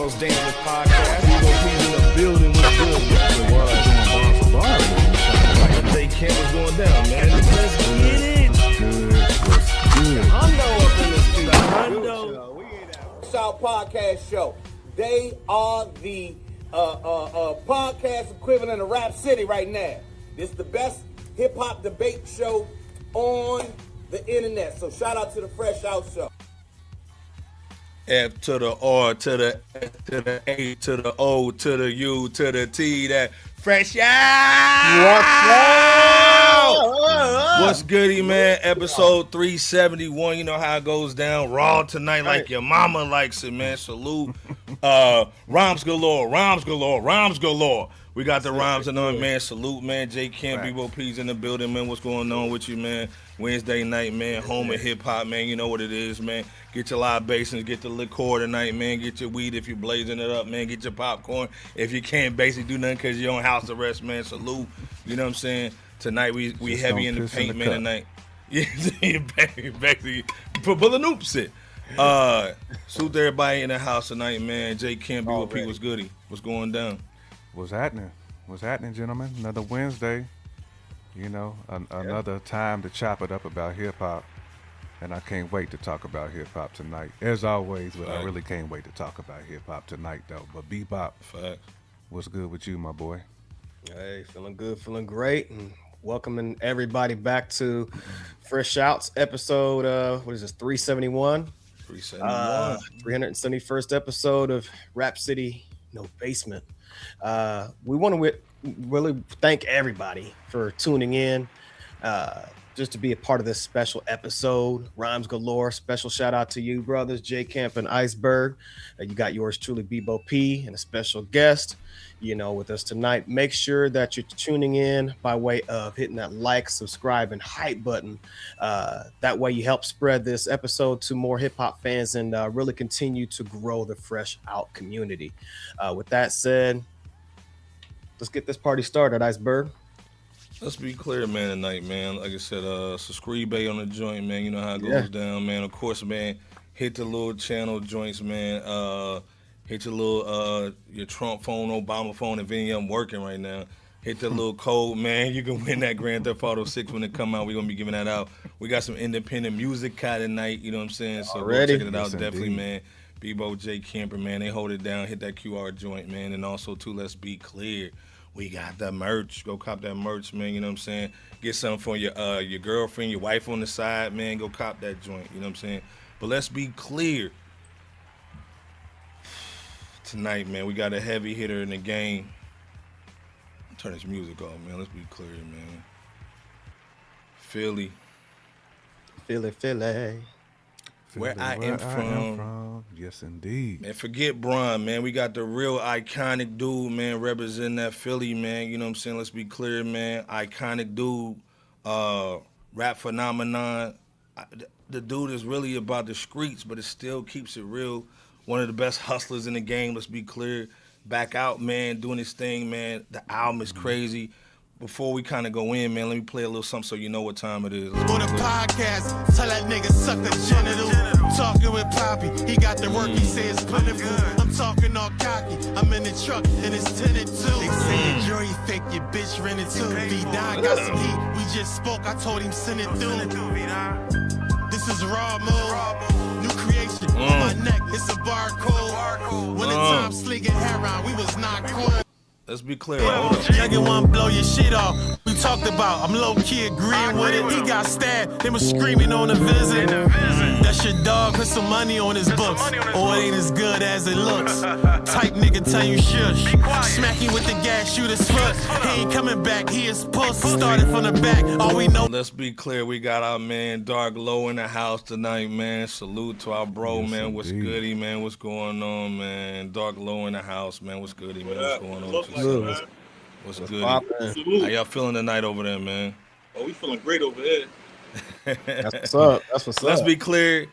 most dangerous podcast. We gonna be in the building with good. The world is doing bar for bar. Like J Camp was going down, man. Let's get it. Good. Hundo up in this studio. Hundo. FRSHOUT Podcast Show. They are the podcast equivalent of Rap City right now. This is the best hip hop debate show on the internet. So shout out to the FRSHOUT Show. F to the R to the S to the A to the O to the U to the T, that fresh out. What's goody, man? Episode 371. You know how it goes down. Raw tonight, like your mama likes it, man. Salute. Rhymes galore, rhymes galore, rhymes galore. We got the rhymes and on, man. Salute, man. J Camp, B's in the building, man. What's going on with you, man? Wednesday night, man. Home of hip hop, man. You know what it is, man. Get your libations, get the liquor tonight, man. Get your weed if you're blazing it up, man. Get your popcorn if you can't basically do nothing because you're on house arrest, man. Salute. You know what I'm saying? Tonight we heavy in the paint, man. Tonight, yeah, basically put noops it. Salute everybody in the house tonight, man. J Camp, B.O.P. What's goody? What's going down? What's happening? What's happening, gentlemen? Another Wednesday. You know, another time to chop it up about hip hop. And I can't wait to talk about hip hop tonight. As always, but I really can't wait to talk about hip hop tonight, though. But Bebop, what's good with you, my boy? Hey, feeling good, feeling great, and welcoming everybody back to FRSHOUT's episode. What is this? 371. 371. 371st episode of Rap City No Basement. We want to really thank everybody for tuning in. Just to be a part of this special episode. Rhymes galore. Special shout out to you, brothers, J Camp and Iceberg. You got yours truly, Bebo P, and a special guest, you know, with us tonight. Make sure that you're tuning in by way of hitting that like, subscribe, and hype button. That way you help spread this episode to more hip hop fans and really continue to grow the FRSHOUT community. With that said, let's get this party started, Iceberg. Let's be clear, man, tonight, man. Like I said, subscribe on the joint, man. You know how it goes down, man. Of course, man, hit the little channel joints, man. Hit your little, your Trump phone, Obama phone, if any of them working right now. Hit the little code, man. You can win that Grand Theft Auto 6 when it come out. We're going to be giving that out. We got some independent music tonight, you know what I'm saying? So go check it out, definitely, man. Bebo, J Camper, man, they hold it down. Hit that QR joint, man. And also, too, let's be clear. We got the merch. Go cop that merch, man. You know what I'm saying? Get something for your girlfriend, your wife on the side, man. Go cop that joint. You know what I'm saying? But let's be clear. Tonight, man, we got a heavy hitter in the game. Turn this music off, man. Let's be clear, man. Philly. Where I am from. Yes, indeed. Man, forget Bron, man. We got the real iconic dude, man, representing that Philly, man. You know what I'm saying? Let's be clear, man. Iconic dude, rap phenomenon. The dude is really about the streets, but it still keeps it real. One of the best hustlers in the game, let's be clear. Back out, man, doing his thing, man. The album is crazy. Before we kind of go in, man, let me play a little something so you know what time it is. On the podcast, tell that nigga suck the genital. Talking with Poppy, he got the work, he says plentiful. I'm talking all cocky, I'm in the truck and it's tinted too. They say the jury fake, your bitch rented too. V-Don got some heat, we just spoke, I told him send it through. This is raw mode, new creation. On my neck, it's a barcode. When the time Sleek and Heron, we was not cool. Let's be clear. Hold up. Nigga wanna blow your shit off. We talked about, I'm low-key agreeing with it. He got stabbed, they was screaming on the visit. That's your dog, put some money on his books. Or it ain't as good as it looks. Type nigga tell you shush. Smack him with the gas, shoot his foot. He ain't coming back, he is supposed to start it from the back. All we know. Let's be clear, we got our man Dark Low in the house tonight, man. Salute to our bro, man. What's goody, man? What's going on, man? Dark Low in the house, man. What's goody, man? What's going on? What's good? How y'all feeling tonight over there, man? Oh, we feeling great over here. That's what's up. That's what's up. Let's be clear.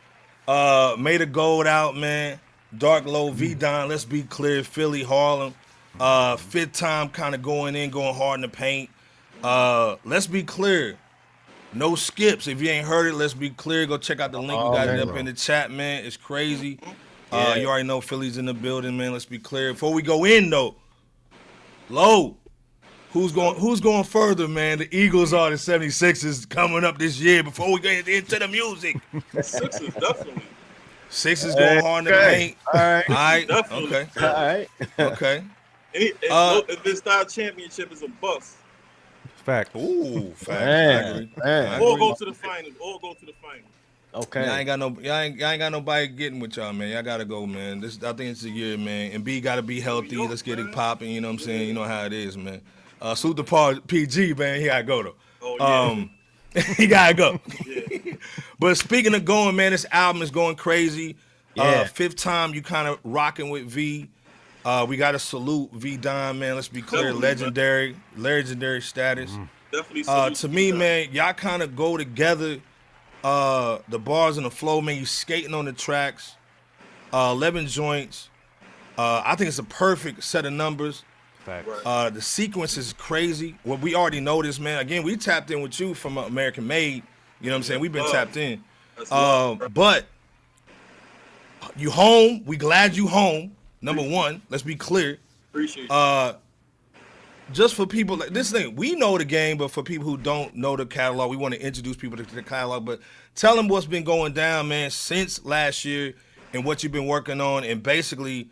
Made a gold out, man. Dark Low, V-Don. Let's be clear. Philly, Harlem. Fifth time kind of going hard in the paint. Let's be clear. No skips. If you ain't heard it, let's be clear. Go check out the link. We got it up in the chat, man. It's crazy. You already know Philly's in the building, man. Let's be clear. Before we go in, though, Low, who's going further, man? The Eagles are the 76ers coming up this year before we get into the music. Sixers, definitely. Sixers going hard in the paint. All right. All right. Definitely. Okay. All right. Okay. If this style championship is a bust, Fact. Ooh, fact. Man, I agree. man. I all agree. go to the finals. All go to the finals. Okay. Y'all ain't got nobody getting with y'all, man. Y'all gotta go, man. I think it's a year, man. And B gotta be healthy. Let's get it popping. You know what I'm saying? You know how it is, man. Salute the part PG, man. He gotta go though. Oh yeah. He gotta go. Yeah. But speaking of going, man, this album is going crazy. Yeah. Fifth time you kind of rocking with V. We gotta salute V Don, man. Let's be clear, Definitely, legendary status. Definitely. salute To me, man, y'all kind of go together. The bars and the flow, man. You skating on the tracks. 11 joints. I think it's a perfect set of numbers. Fact. Right. The sequence is crazy. Well, we already know this, man. Again, we tapped in with you from American Made. You know what I'm saying? We've been tapped in. That's love. But you home. We glad you home. Number one. Let's be clear. Appreciate you. Just for people like this thing, we know the game, but for people who don't know the catalog, we want to introduce people to the catalog. But tell them what's been going down, man, since last year and what you've been working on, and basically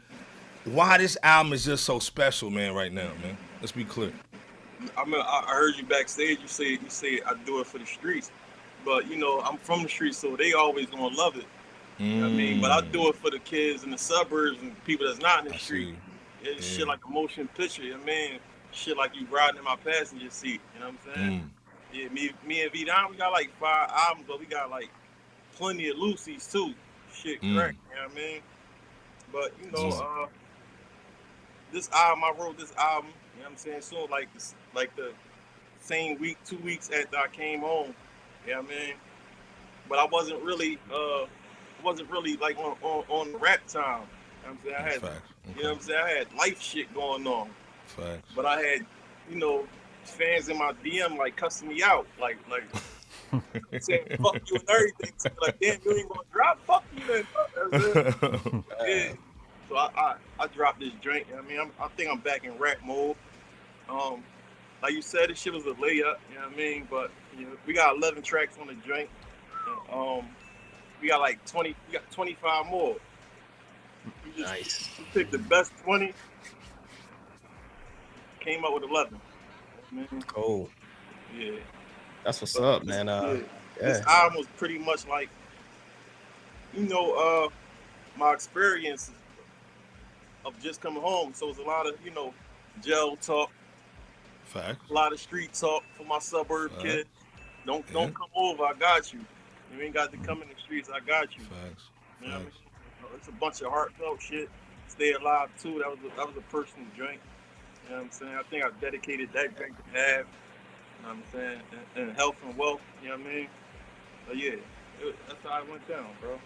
why this album is just so special, man, right now, man. Let's be clear. I mean, I heard you backstage. You say I do it for the streets, but you know I'm from the streets, so they always gonna love it. You know what I mean? But I do it for the kids in the suburbs and people that's not in the street. It's shit like a motion picture. You know what I mean? Shit like you riding in my passenger seat. You know what I'm saying? Yeah, me and V Don, we got like 5 albums, but we got like plenty of loosies too. Shit, correct. You know what I mean? But you know, this album, I wrote this album. You know what I'm saying? So like the same week, 2 weeks after I came home. You know what I mean? But I wasn't really like on rap time. You know what I'm saying? I had, you know what I'm saying? I had life shit going on. Facts. But I had, you know, fans in my DM like cussing me out, like saying fuck you and everything. So like, damn, you ain't gonna drop? Fuck you then. Yeah. So I dropped this drink. I mean, I think I'm back in rap mode. Like you said, this shit was a layup. You know what I mean? But you know, we got 11 tracks on the drink. We got like 20. We got 25 more. Nice. We picked the best 20. Came up with 11. Man. Cool. Yeah. That's what's up, man. This album was pretty much like, you know, my experience of just coming home. So it's a lot of, you know, jail talk. Facts. A lot of street talk for my suburb kids. Don't come over. I got you. You ain't got to come in the streets. I got you. Facts. You know what I mean? It's a bunch of heartfelt shit. Stay Alive too. That was a personal drink. You know what I'm saying? I think I dedicated that drink to have. You know what I'm saying? And health and wealth. You know what I mean? But yeah, that's how it went down, bro.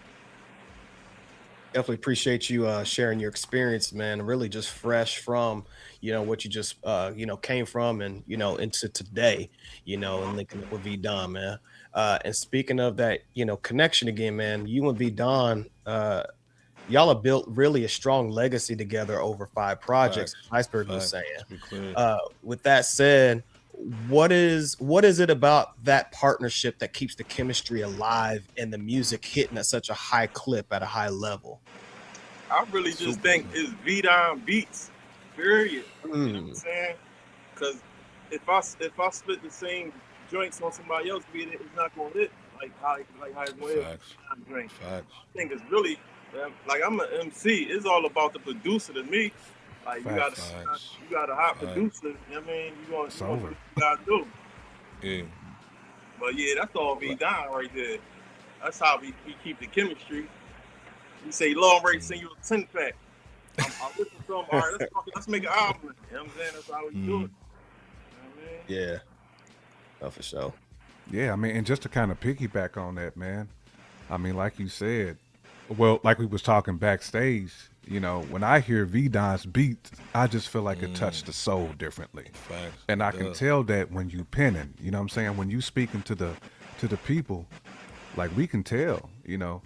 Definitely appreciate you sharing your experience, man. Really just fresh from, you know, what you just, you know, came from and, you know, into today, you know, and linking up with V Don, man. And speaking of that, you know, connection again, man, you and V Don, y'all have built really a strong legacy together over 5 projects. Iceberg was saying. With that said, what is it about that partnership that keeps the chemistry alive and the music hitting at such a high clip at a high level? I really just think it's V-Don beats, period. You know what I'm saying? Because if I split the same joints on somebody else beat it, it's not gonna hit like how it's going to drink. I think it's really like I'm an MC. It's all about the producer to me. Like you got a hot producer. You know what I mean? You what you gotta do. Yeah. But yeah, that's all V Don right there. That's how we keep the chemistry. We say, "Lord, I'm ready to send you a 10-pack." I listen to them. All right, let's make an album. You know what I'm saying? That's how we do it. You know what I mean? Yeah. Oh, for sure. Yeah, I mean, and just to kind of piggyback on that, man. I mean, like you said, well, like we was talking backstage, you know, when I hear V Don's beats, I just feel like it touched the soul differently. Facts. And I can tell that when you penning, you know what I'm saying? When you speaking to the people, like we can tell, you know.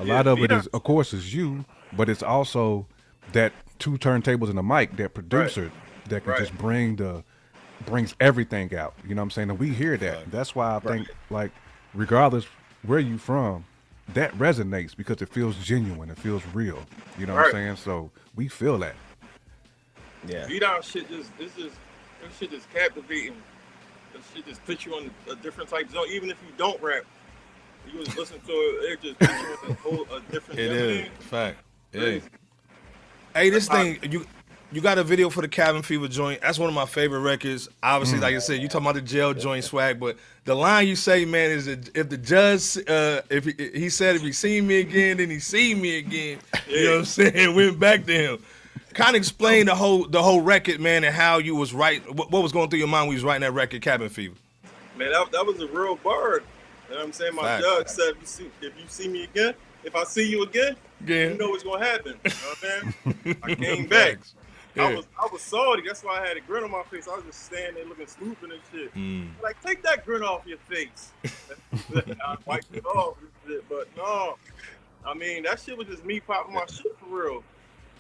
A lot of it is, of course, is you, but it's also that 2 turntables and a mic, that producer that can just brings everything out. You know what I'm saying? And we hear that. That's why I think, like, regardless where you from, that resonates because it feels genuine. It feels real. You know what I'm saying? So we feel that. Yeah. Beat out shit this shit is captivating. This shit just puts you on a different type of zone. Even if you don't rap, you just listen to it, it just puts you in a different It is. Fact. Yeah. Hey, this thing, you got a video for the Cabin Fever joint. That's one of my favorite records. Obviously, like I said, you talking about the jail joint swag, but the line you say, man, is that if the judge, if he said if he seen me again, then he seen me again. You know what I'm saying? Went back to him. Kind of explain the whole record, man, and how you was right. What was going through your mind when you was writing that record, Cabin Fever? Man, that was a real bar. You know what I'm saying? My judge said, if you see me again, if I see you again, you know what's gonna happen. You know what I'm saying? I came back. I was salty. That's why I had a grin on my face. I was just standing there looking stupid and shit. Like, take that grin off your face. I wiped it off and shit. But no, I mean, that shit was just me popping my shit for real.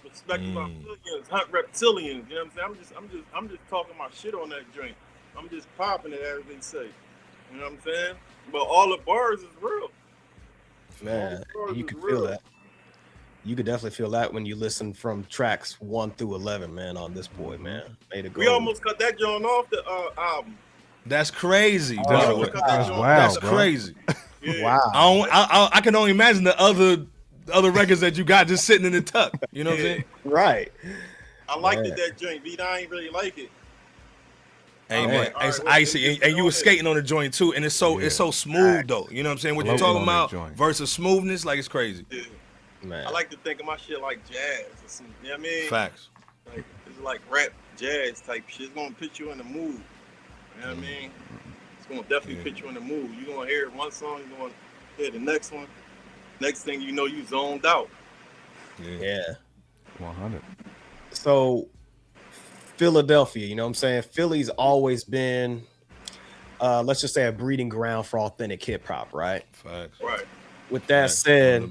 Respecting my millions, hunt reptilians. You know what I'm saying? I'm just talking my shit on that joint. I'm just popping it as they say. You know what I'm saying? But all the bars is real. Man, you can feel that. You could definitely feel that when you listen from tracks 1 through 11, man, on this boy, man. We almost cut that joint off the album. That's crazy. That's wild. That's crazy. Yeah. Wow. I can only imagine the other records that you got just sitting in the tuck. You know what I'm saying? Right. I liked it, that joint, but I ain't really like it. Hey man, it's icy, and you were skating on the joint too, and it's so smooth though. You know what I'm saying? What you're talking about versus smoothness, like it's crazy. Yeah. Man. I like to think of my shit like jazz. You know what I mean? Facts. Like, it's like rap, jazz type shit. It's gonna put you in the mood. You know what I mean? It's gonna definitely put you in the mood. You're gonna hear one song, you're gonna hear the next one. Next thing you know, you zoned out. Yeah. 100. So Philadelphia, you know what I'm saying? Philly's always been, let's just say, a breeding ground for authentic hip hop, right? Facts. Right. With that said,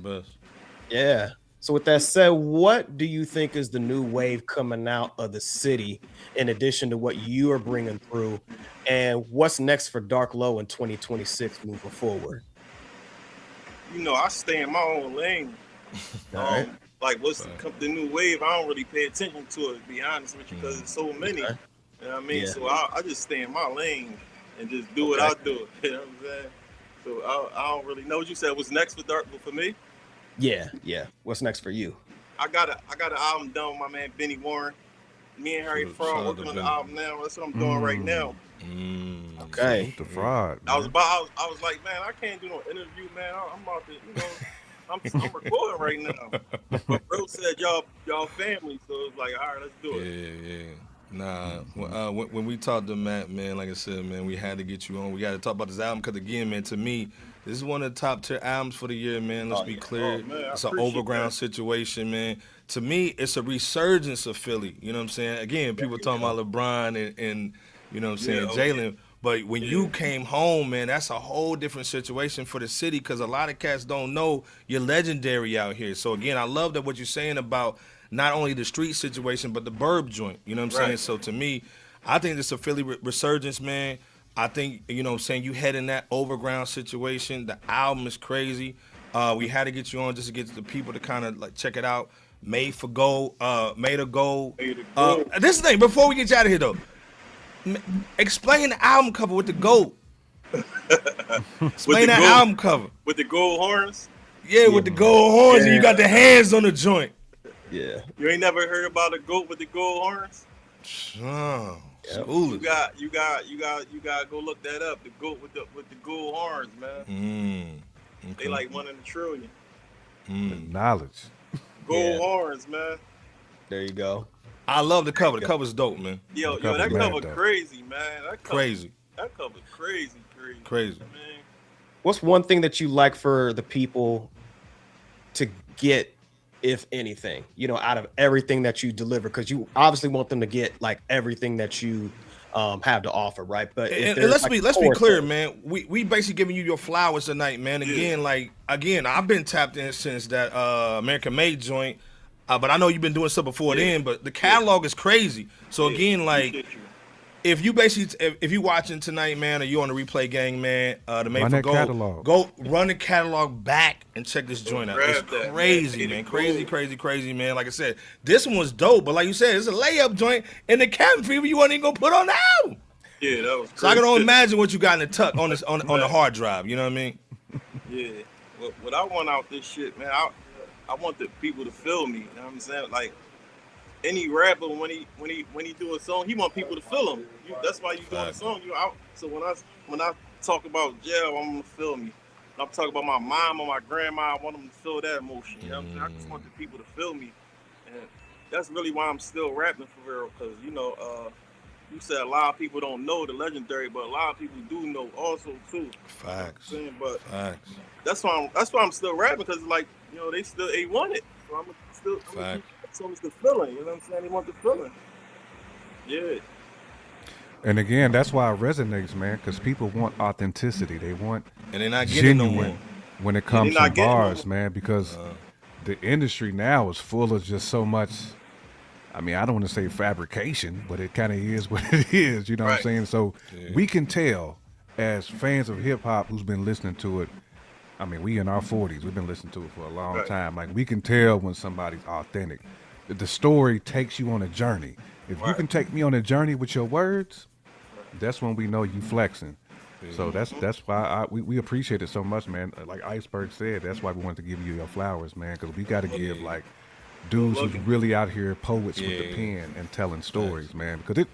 yeah. So with that said, what do you think is the new wave coming out of the city in addition to what you are bringing through? And what's next for Dark Low in 2026 moving forward? You know, I stay in my own lane. Like, what's the new wave? I don't really pay attention to it, to be honest with you, because there's so many. Okay. You know what I mean? So I just stay in my lane and just do what I do. You know what I'm saying? So I don't really know what you said. What's next for Dark Low for me? Yeah. What's next for you? I got an album done with my man Benny Warren. Me and Harry Fraud working on the album now. That's what I'm doing right now. Okay. The fraud. I was like, man, I can't do no interview, man. I'm about to, I'm recording right now. But bro said y'all family, so it's like, all right, let's do it. Yeah. Nah, when we talked to Matt, man, like I said, man, we had to get you on. We got to talk about this album because, again, man, to me, this is one of the top tier albums for the year, man. Let's be clear. It's an overground situation, man. To me, it's a resurgence of Philly. You know what I'm saying? Again, people talking about LeBron and you know what I'm saying, Jalen. But when you came home, man, that's a whole different situation for the city because a lot of cats don't know you're legendary out here. So, again, I love that what you're saying about not only the street situation, but the burb joint. You know what I'm saying? So, to me, I think it's a Philly resurgence, man. I think, you know what I'm saying, you head in that overground situation. The album is crazy. We had to get you on just to get the people to kind of, like, check it out. Made to Go. This is the thing. Before we get you out of here, though, explain the album cover with the gold. Explain that album cover. With the gold horns? Yeah, with the gold horns, and you got the hands on the joint. Yeah. You ain't never heard about a goat with the gold horns? You got to go look that up. The goat with the gold horns, man. Okay. They like 1 in a trillion. Knowledge. Gold horns, man. There you go. I love the cover. The cover's dope, man. Yo, that cover crazy, man. That cover's crazy. Man. What's one thing that you like for the people to get, if anything, out of everything that you deliver? Because you obviously want them to get like everything that you have to offer, right? But if and let's there's, be clear, man. We basically giving you your flowers tonight, man. Again, I've been tapped in since that American Made joint, but I know you've been doing stuff before then. But the catalog is crazy. So again, like, if you if you watching tonight, man, or you on the replay gang, man, the Made for Gold, go run the catalog back and check this joint out. It's crazy, man. Crazy, man. Like I said, this one was dope, but like you said, it's a layup joint, and the cabin fever you wasn't even gonna put on the album. Yeah, that was crazy. So I can only imagine what you got in the tuck on this on the hard drive. You know what I mean? Yeah. What I want out this shit, man, I want the people to feel me. You know what I'm saying? Like, any rapper, when he do a song, he want people to feel him. That's why you doing a song. You out. So when I talk about jail, I want them to feel me. When I'm talking about my mom or my grandma, I want them to feel that emotion. You know what I'm saying? I just want the people to feel me, and that's really why I'm still rapping for real. Because you said a lot of people don't know the legendary, but a lot of people do know also too. Facts. You know what I'm saying? Facts. That's why I'm still rapping, because like, they still want it. So I'm still so it's the feeling, you know what I'm saying? They want the feeling. Yeah. And again, that's why it resonates, man, because people want authenticity. They want and they're not getting genuine no more when it comes to bars, man, because the industry now is full of just so much. I mean, I don't want to say fabrication, but it kind of is what it is. You know what I'm saying? So we can tell as fans of hip hop who's been listening to it. I mean, we in our 40s. We've been listening to it for a long time. Like, we can tell when somebody's authentic. The story takes you on a journey. If you can take me on a journey with your words, that's when we know you flexing. So that's why we appreciate it so much, man. Like Iceberg said, that's why we wanted to give you your flowers, man, because we got to give, like, dudes who's really out here, poets with the pen and telling stories, man, because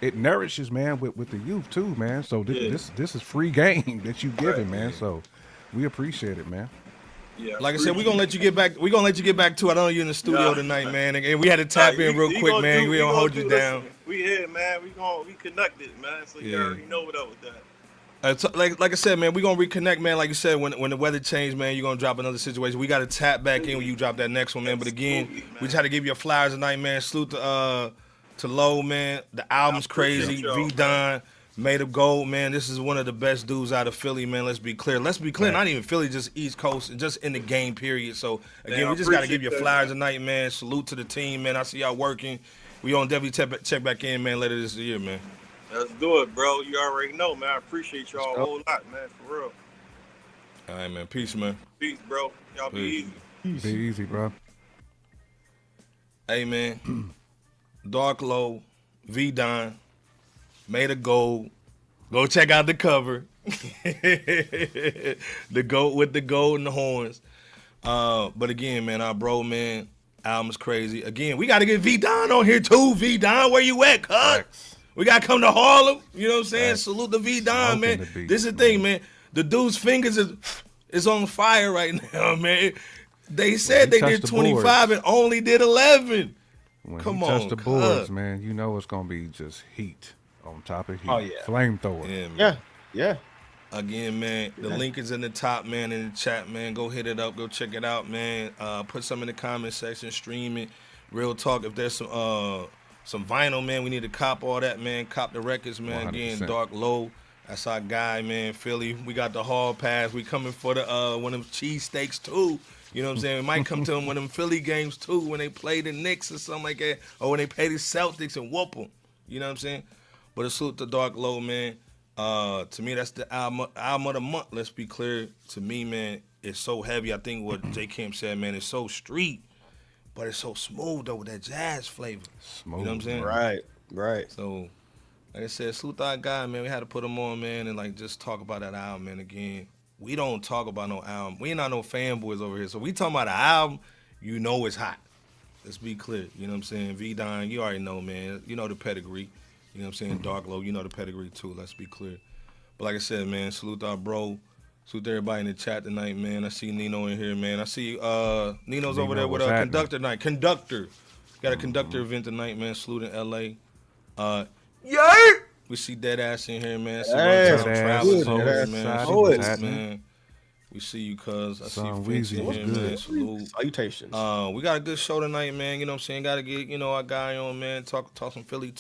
it nourishes, man, with the youth too, man. So this is free game that you giving, man. So we appreciate it, man. Yeah, like I said, we're gonna let you get back. We're gonna let you get back to it. I know you're in the studio tonight, man, and we had to tap in real quick, man. We don't hold you down. We here, man. We connected, man. So you already know what up with that. Like I said, man, we're gonna reconnect, man. Like you said, when the weather changed, man, you're gonna drop another situation. We gotta tap back in when you drop that next one, man. But again, we try to give you flowers tonight, man. Salute to Low, man. The album's crazy. V Don. Made of Gold, man. This is one of the best dudes out of Philly, man. Let's be clear. Not even Philly, just East Coast, and just in the game, period. So, again, we just got to give you flowers tonight, man. Salute to the team, man. I see y'all working. We gonna definitely check back in, man, later this year, man. Let's do it, bro. You already know, man. I appreciate y'all a whole lot, man, for real. All right, man. Peace, man. Peace, bro. Y'all be easy. Be easy, bro. Hey, man. Dark Low, V Don. Made of Gold. Go check out the cover. The goat with the gold and the horns. But again, man, our bro, man, album's crazy. Again, we got to get V Don on here too. V Don, where you at, cut? We got to come to Harlem. You know what I'm saying? Salute the V Don, man. This is the thing, man. The dude's fingers is on fire right now, man. They said they did 25 and only did 11. When Come he on, touch the boards, man, you know it's gonna be just heat on top of heat. Oh, yeah. Flamethrower. Yeah, man. Yeah. Again, man, the link is in the top, man, in the chat, man. Go hit it up. Go check it out, man. Put some in the comment section. Stream it. Real talk. If there's some vinyl, man, we need to cop all that, man. Cop the records, man. 100%. Again, Dark Low. That's our guy, man. Philly. We got the hall pass. We coming for the one of them cheesesteaks, too. You know what I'm saying? We might come to them one of them Philly games, too, when they play the Knicks or something like that. Or when they play the Celtics and whoop them. You know what I'm saying? But a salute to Dark Low, man. To me, that's the album of the month. Let's be clear. To me, man, it's so heavy. I think what J Kim said, man, it's so street, but it's so smooth, though, with that jazz flavor. Smooth. You know what I'm saying? Right. So, like I said, salute to our guy, man. We had to put him on, man, and, like, just talk about that album, man. Again, we don't talk about no album. We ain't not no fanboys over here. So we talking about an album, you know it's hot. Let's be clear. You know what I'm saying? V Don, you already know, man. You know the pedigree. You know what I'm saying? Dark Low, you know the pedigree too. Let's be clear. But like I said, man, salute our bro. Salute everybody in the chat tonight, man. I see Nino in here, man. I see Nino's over there with a conductor tonight. Conductor. Got a conductor event tonight, man. Salute in LA. We see Dead Ass in here, man. Hey, Travis over, good. man. Poets, Man. We see you, cuz. I Son see Fitz Weezy in was here, good. man. Salute. Salutations. We got a good show tonight, man. You know what I'm saying? Got to get, our guy on, man. Talk some Philly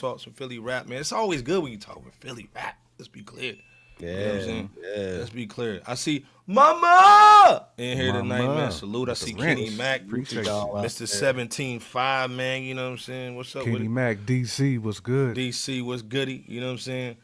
rap, man. It's always good when you talk with Philly rap. Let's be clear. Yeah. You know what I'm saying? Yeah. Let's be clear. I see Mama in here tonight, Mama. man. Salute. I see The Kenny Wrench. Mac, Appreciate y'all out Mr. 17-5, man. You know what I'm saying? What's up with Kenny it? Mac, DC was good. DC, what's goody? You know what I'm saying?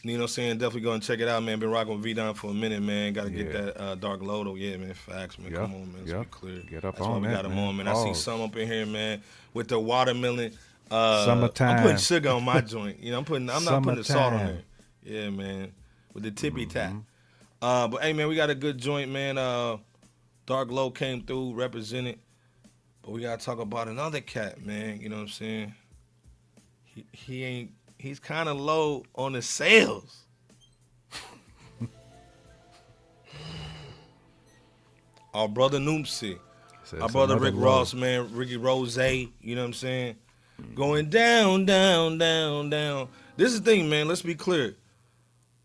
You know what I'm saying? Definitely go and check it out, man. Been rocking with V-Don for a minute, man. Got to get that Dark Lodo. Yeah, man. Facts, man. Come on, man. Let's be clear. Get up That's on why we that, got him man. on, man. I see Pause. some up in here, man, with the watermelon. Summertime. I'm putting sugar on my joint. I'm not putting the salt on Summertime. there. Yeah, man. With the tippy tap. But hey, man, we got a good joint, man. Dark Low came through, represented. But we gotta talk about another cat, man. You know what I'm saying? He's kind of low on the sales. Our brother Noopsy. Says Our brother another Rick low. Ross, man. Ricky Rose, you know what I'm saying? Going down, down, down, down. This is the thing, man. Let's be clear.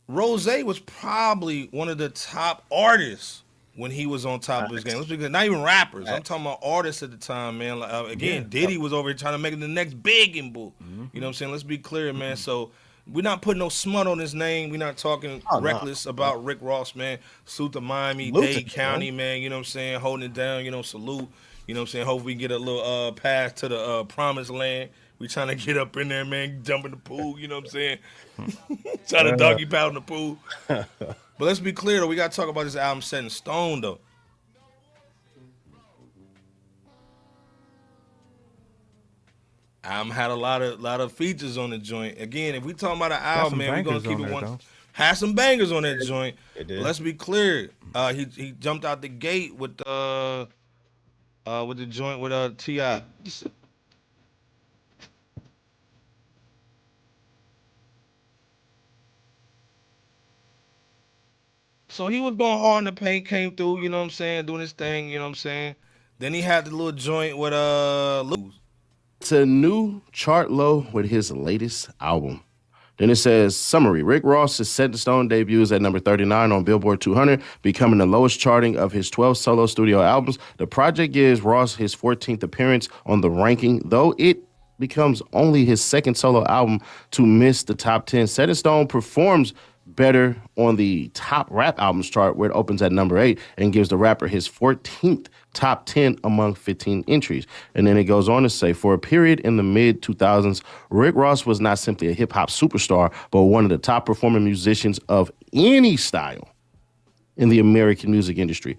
Rose was probably one of the top artists when he was on top of his game. Let's be clear. Not even rappers. I'm talking about artists at the time, man. Like, again, Diddy was over here trying to make it the next big and boo. You know what I'm saying? Let's be clear, man. So we're not putting no smut on his name. We're not talking reckless about Rick Ross, man. Salute to Miami, Dade County, man. You know what I'm saying? Holding it down, salute. You know what I'm saying? Hopefully we get a little pass to the promised land. We trying to get up in there, man, jump in the pool, you know what I'm saying? Try to doggy paddle in the pool. But let's be clear, though. We got to talk about this album Set in Stone, though. Album had a lot of features on the joint. Again, if we talking about an album, man, we're going to keep it one. Had some bangers on that joint. But let's be clear. He jumped out the gate with the joint with T.I. So he was going hard in the paint, came through, you know what I'm saying, doing his thing, you know what I'm saying. Then he had the little joint with Lose. It's a new chart low with his latest album. Then it says, summary, Rick Ross's Set in Stone debuts at number 39 on Billboard 200, becoming the lowest charting of his 12 solo studio albums. The project gives Ross his 14th appearance on the ranking, though it becomes only his second solo album to miss the top 10. Set in Stone performs better on the top rap albums chart, where it opens at number 8 and gives the rapper his 14th top 10 among 15 entries. And then it goes on to say, for a period in the mid-2000s, Rick Ross was not simply a hip-hop superstar, but one of the top performing musicians of any style in the American music industry.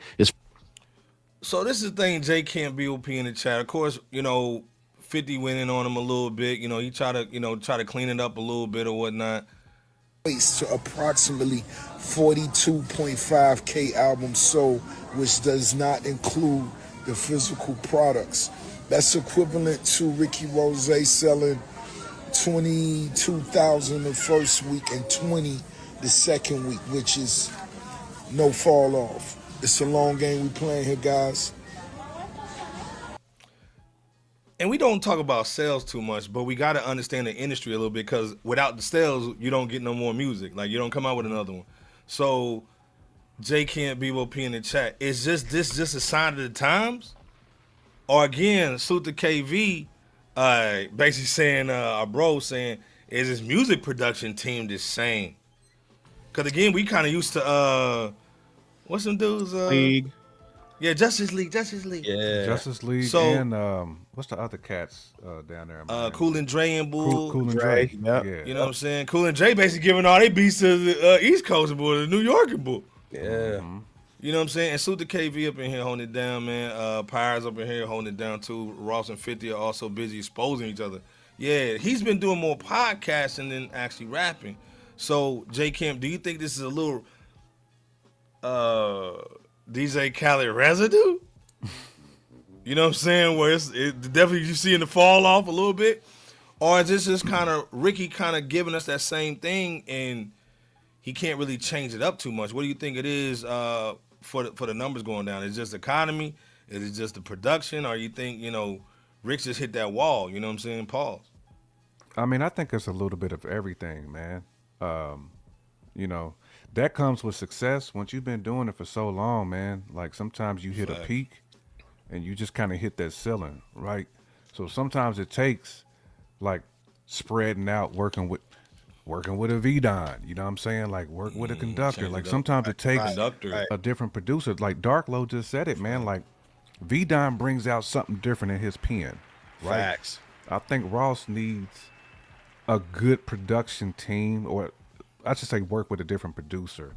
So this is the thing, J can't BOP in the chat. Of course, 50 went in on him a little bit. He tried to clean it up a little bit or whatnot. To approximately 42.5K albums sold, which does not include the physical products. That's equivalent to Ricky Rose selling 22,000 the first week and 20 the second week, which is no fall off. It's a long game we playing here, guys. And we don't talk about sales too much, but we got to understand the industry a little bit, because without the sales, you don't get no more music. Like, you don't come out with another one. So, J can't BOP in the chat. Is this just a sign of the times? Or again, Suit the KV, basically saying, our bro saying, is his music production team the same? Because again, we kind of used to, what's them dudes? League. Yeah, Justice League. Yeah. Justice League So, and what's the other cats down there? Cool and Dre and Bull. Cool and Dre. Yep. Yeah. You know what I'm saying? Cool and Dre basically giving all they beats to the East Coast boy, the New Yorker boy. Yeah. You know what I'm saying? And Salute the KV up in here holding it down, man. Pyres up in here holding it down too. Ross and 50 are also busy exposing each other. Yeah, he's been doing more podcasting than actually rapping. So, J Camp, do you think this is a little DJ Khaled residue? You know what I'm saying? Where it definitely you seeing the fall off a little bit? Or is this just kind of Ricky kind of giving us that same thing and he can't really change it up too much? What do you think it is for the numbers going down? Is it just the economy? Is it just the production? Or you think, Rick just hit that wall? You know what I'm saying? Pause. I mean, I think it's a little bit of everything, man. You know, that comes with success. Once you've been doing it for so long, man, like sometimes you hit a peak and you just kind of hit that ceiling, right? So sometimes it takes like spreading out, working with a V-Don, you know what I'm saying? Like work with a conductor. Like sometimes it takes a different producer. Like Darklo just said it, man. Like V-Don brings out something different in his pen, right? Facts. I think Ross needs a good production team, or I should say work with a different producer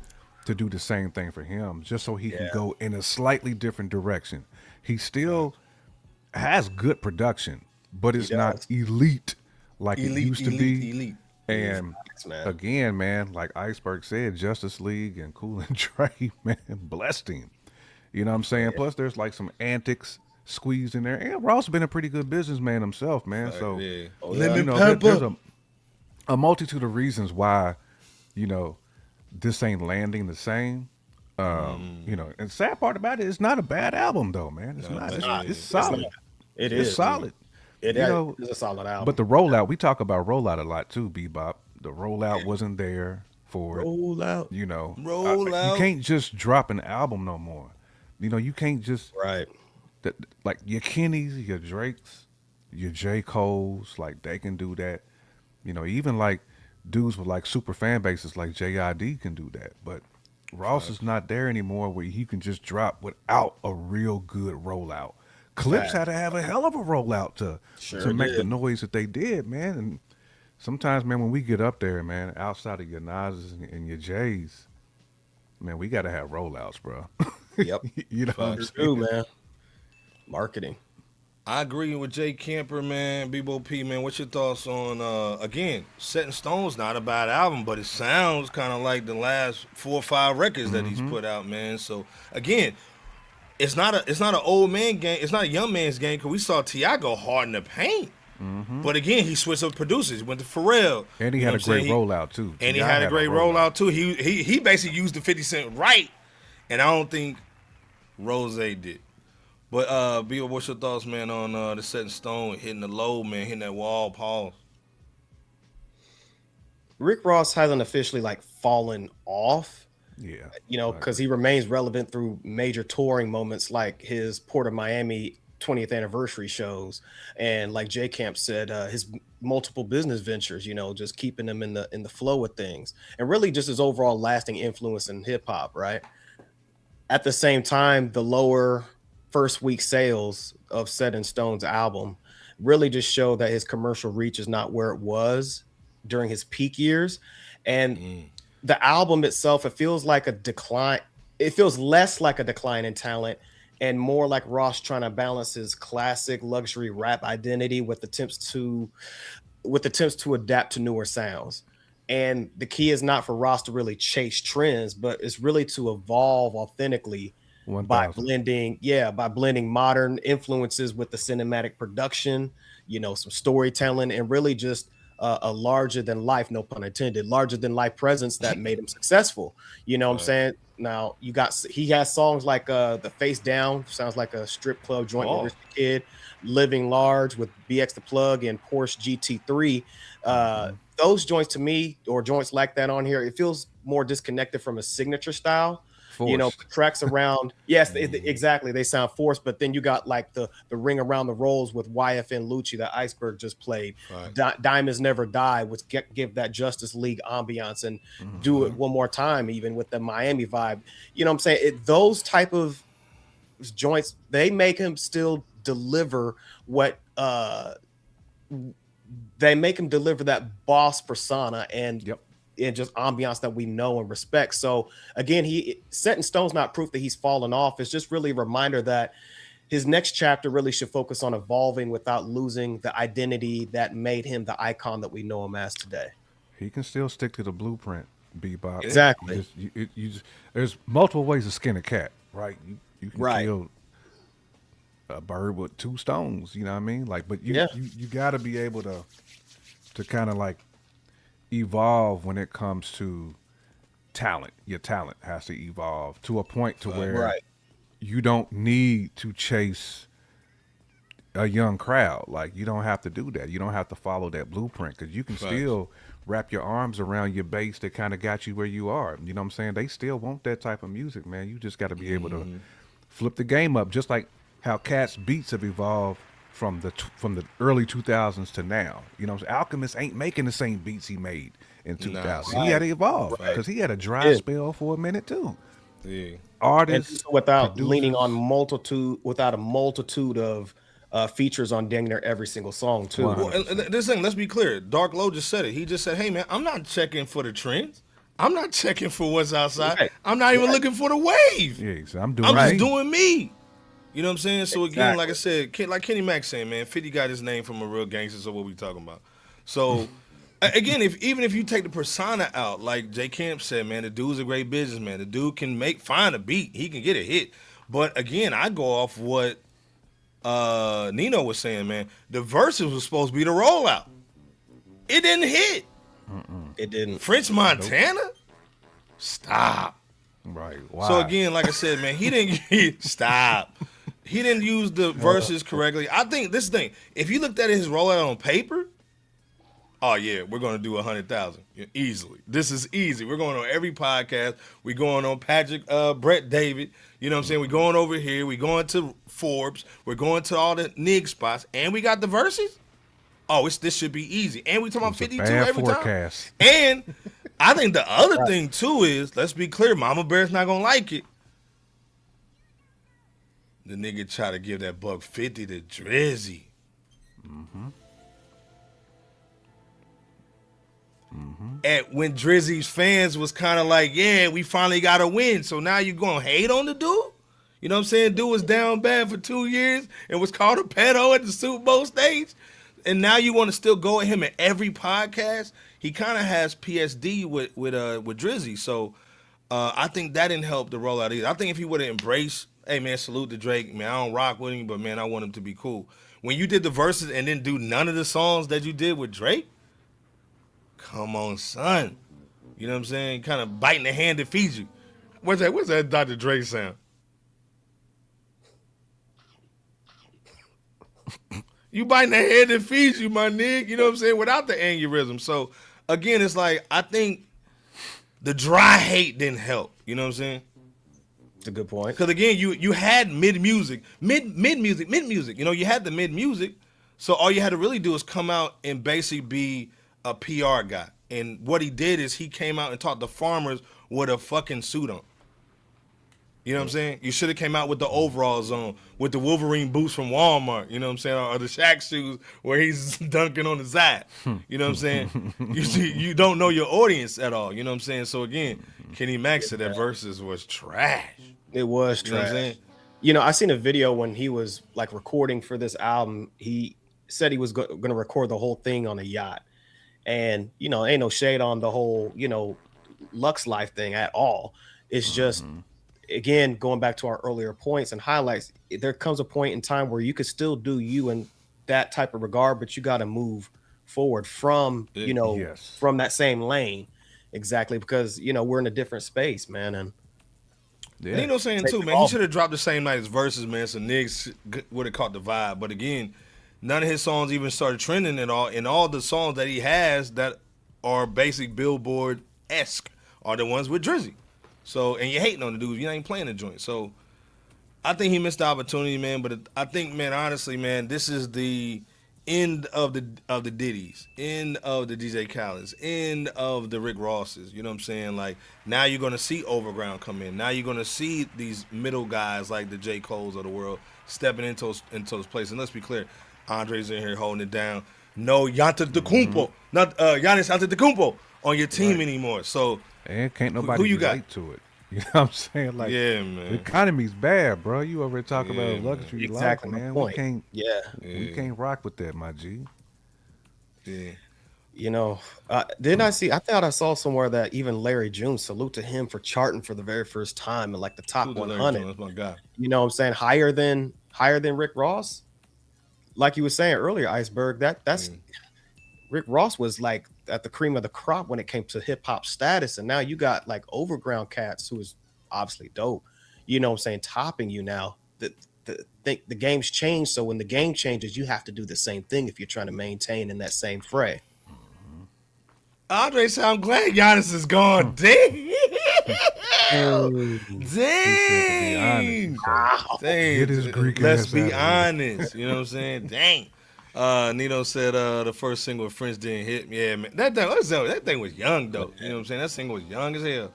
to do the same thing for him, just so he can go in a slightly different direction. He still has good production, but it's not elite like it used to be. Elite. And again, man, like Iceberg said, Justice League and Cool and Dre, man, blessed him. You know what I'm saying? Plus, there's like some antics squeezed in there. And Ross been a pretty good businessman himself, man. So, you know, there's a multitude of reasons why, you know, this ain't landing the same. You know, and the sad part about it, it's not a bad album though, man. It's not. It's solid. It's solid. It is a solid album. But the rollout, we talk about rollout a lot too, Bebop. The rollout wasn't there for rollout. You know, rollout. You can't just drop an album no more. You know, you can't just like your Kennys, your Drakes, your J. Cole's, like they can do that. You know, even like dudes with like super fan bases like JID can do that. But Ross is not there anymore where he can just drop without a real good rollout. Clips had to have a hell of a rollout to make the noise that they did, man. And sometimes, man, when we get up there, man, outside of your Nas's and your J's, man, we got to have rollouts, bro. Yep. You know what I'm It's saying? true, man. Marketing. I agree with Jay Camper, man. Bebo P, man. What's your thoughts on again? Set in Stone's not a bad album, but it sounds kind of like the last 4 or 5 records that he's put out, man. So again, it's not an old man game. It's not a young man's game because we saw T.I. go hard in the paint. But again, he switched up producers. He went to Pharrell. And he had a great rollout too. And he had a great rollout too. He basically used the 50 Cent right, and I don't think Rose did. But Bill, what's your thoughts, man, on the Set in Stone hitting the low, man, hitting that wall, pause? Rick Ross hasn't officially like fallen off. Yeah. You know, because he remains relevant through major touring moments like his Port of Miami 20th anniversary shows, and like J Camp said, his multiple business ventures, you know, just keeping him in the flow of things, and really just his overall lasting influence in hip hop, right? At the same time, the lower first week sales of Set in Stone's album really just show that his commercial reach is not where it was during his peak years. And the album itself, it feels like a decline. It feels less like a decline in talent and more like Ross trying to balance his classic luxury rap identity with attempts to adapt to newer sounds. And the key is not for Ross to really chase trends, but it's really to evolve authentically by blending modern influences with the cinematic production, you know, some storytelling, and really just a larger than life, no pun intended, larger than life presence that made him successful. You know what I'm saying? Now he has songs like The Face Down, sounds like a strip club joint with Rich the Kid, Living Large with BX the Plug and Porsche GT3. Those joints to me, or joints like that on here, it feels more disconnected from a signature style. Forced. You know, tracks around, yes, exactly. They sound forced, but then you got like the Ring Around the Rolls with YFN Lucci that Iceberg just played. Right. Diamonds Never Die, which give that Justice League ambiance, and Do It One More Time, even with the Miami vibe. You know what I'm saying? Those type of joints, they make him still deliver what they make him deliver that boss persona and just ambiance that we know and respect. So again, Set in Stone's not proof that he's fallen off. It's just really a reminder that his next chapter really should focus on evolving without losing the identity that made him the icon that we know him as today. He can still stick to the blueprint, Bebop. Exactly. There's multiple ways to skin a cat, right? You can kill a bird with 2 stones, you know what I mean? Like, but you got to be able to kind of like evolve when it comes to talent. Your talent has to evolve to a point to where you don't need to chase a young crowd. Like, you don't have to do that. You don't have to follow that blueprint, because you can still wrap your arms around your base that kind of got you where you are. You know what I'm saying? They still want that type of music, man. You just got to be able to flip the game up, just like how Cat's beats have evolved from the early 2000s to now. You know, Alchemist ain't making the same beats he made in 2000. Nah, he had to evolve because he had a dry spell for a minute too. Yeah. Artists without producers. leaning on a multitude of features on dang near every single song too. Well, and this thing, let's be clear. Dark Low just said it. He just said, "Hey man, I'm not checking for the trends. I'm not checking for what's outside. Right. I'm not even looking for the wave. Yeah, so I'm just doing me." You know what I'm saying? So again, Exactly. like I said, like Kenny Mack saying, man, 50 got his name from a real gangster. So what we talking about? So again, even if you take the persona out, like J Camp said, man, the dude's a great businessman. The dude can find a beat. He can get a hit. But again, I go off what Nino was saying, man. The verses was supposed to be the rollout. It didn't hit. It didn't. French Montana? Stop. Right. Wow. So again, like I said, man, he didn't stop. He didn't use the verses correctly. I think this thing, if you looked at his rollout on paper, oh yeah, we're gonna do 100,000 easily. This is easy. We're going on every podcast. We're going on Patrick, Brett, David. You know what I'm saying? We're going over here. We're going to Forbes. We're going to all the nig spots, and we got the verses. Oh, this should be easy. And we talking about 52 every forecast. time. And I think the other thing too is, let's be clear, Mama Bear's not gonna like it. The nigga try to give that $150 to Drizzy. At when Drizzy's fans was kind of like, yeah, we finally got a win. So now you gonna hate on the dude? You know what I'm saying? Dude was down bad for 2 years and was called a pedo at the Super Bowl stage. And now you want to still go at him at every podcast? He kind of has PSD with Drizzy. So I think that didn't help the rollout either. I think if he would have embraced, hey man, salute to Drake. Man, I don't rock with him, but man, I want him to be cool. When you did the verses and didn't do none of the songs that you did with Drake, come on, son. You know what I'm saying? Kind of biting the hand that feeds you. What's that Dr. Drake sound? You biting the hand that feeds you, my nigga. You know what I'm saying? Without the aneurysm. So, again, it's like, I think the dry hate didn't help. You know what I'm saying? It's a good point. Because, again, you had mid-music. You know, you had the mid-music. So all you had to really do is come out and basically be a PR guy. And what he did is he came out and taught the farmers with a fucking suit on. You know what I'm saying? You should have came out with the overalls on, with the Wolverine boots from Walmart, you know what I'm saying? Or the Shaq shoes where he's dunking on the side. You know what I'm saying? You don't know your audience at all, you know what I'm saying? So again, Kenny Mack said that verses was trash. It was You know what I'm trash. saying? You know, I seen a video when he was like recording for this album. He said he was going to record the whole thing on a yacht. And, you know, ain't no shade on the whole, you know, Lux Life thing at all. It's just, again, going back to our earlier points and highlights, there comes a point in time where you could still do you in that type of regard, but you got to move forward from, you know, from that same lane. Exactly. Because, you know, we're in a different space, man. And And you know saying too, man, he should have dropped the same night as Versus, man, so niggas would have caught the vibe. But again, none of his songs even started trending at all. And all the songs that he has that are basic Billboard-esque are the ones with Drizzy. So, and you're hating on the dude. You ain't playing the joint. So, I think he missed the opportunity, man. But I think, man, honestly, man, this is the end of the Diddy's, end of the DJ Khaled's, end of the Rick Ross's. You know what I'm saying? Like, now you're going to see Overground come in. Now you're going to see these middle guys like the J. Cole's of the world stepping into those places. And let's be clear, Andre's in here holding it down. No Antetokounmpo, not Giannis Antetokounmpo on your team anymore. So, and can't nobody who you relate got? to it. You know what I'm saying? Like, yeah, man. The economy's bad, bro. You over here talking about luxury exactly life, man. point. We can't rock with that, my G. Yeah. You know, didn't I see? I thought I saw somewhere that even Larry June, salute to him for charting for the very first time in like the top 100. That's my guy. You know what I'm saying? Higher than Rick Ross. Like you were saying earlier, Iceberg, that's Rick Ross was like at the cream of the crop when it came to hip hop status. And now you got like Overground cats who is obviously dope. You know what I'm saying? Topping you now. The game's changed. So when the game changes, you have to do the same thing if you're trying to maintain in that same fray. Andre said, I'm glad Giannis is gone. Damn. Dang. Get his Greek Let's ass be out of here. honest. You know what I'm saying? Dang. Nino said the first single with French didn't hit. Yeah, man. That thing was young, though. You know what I'm saying? That single was young as hell.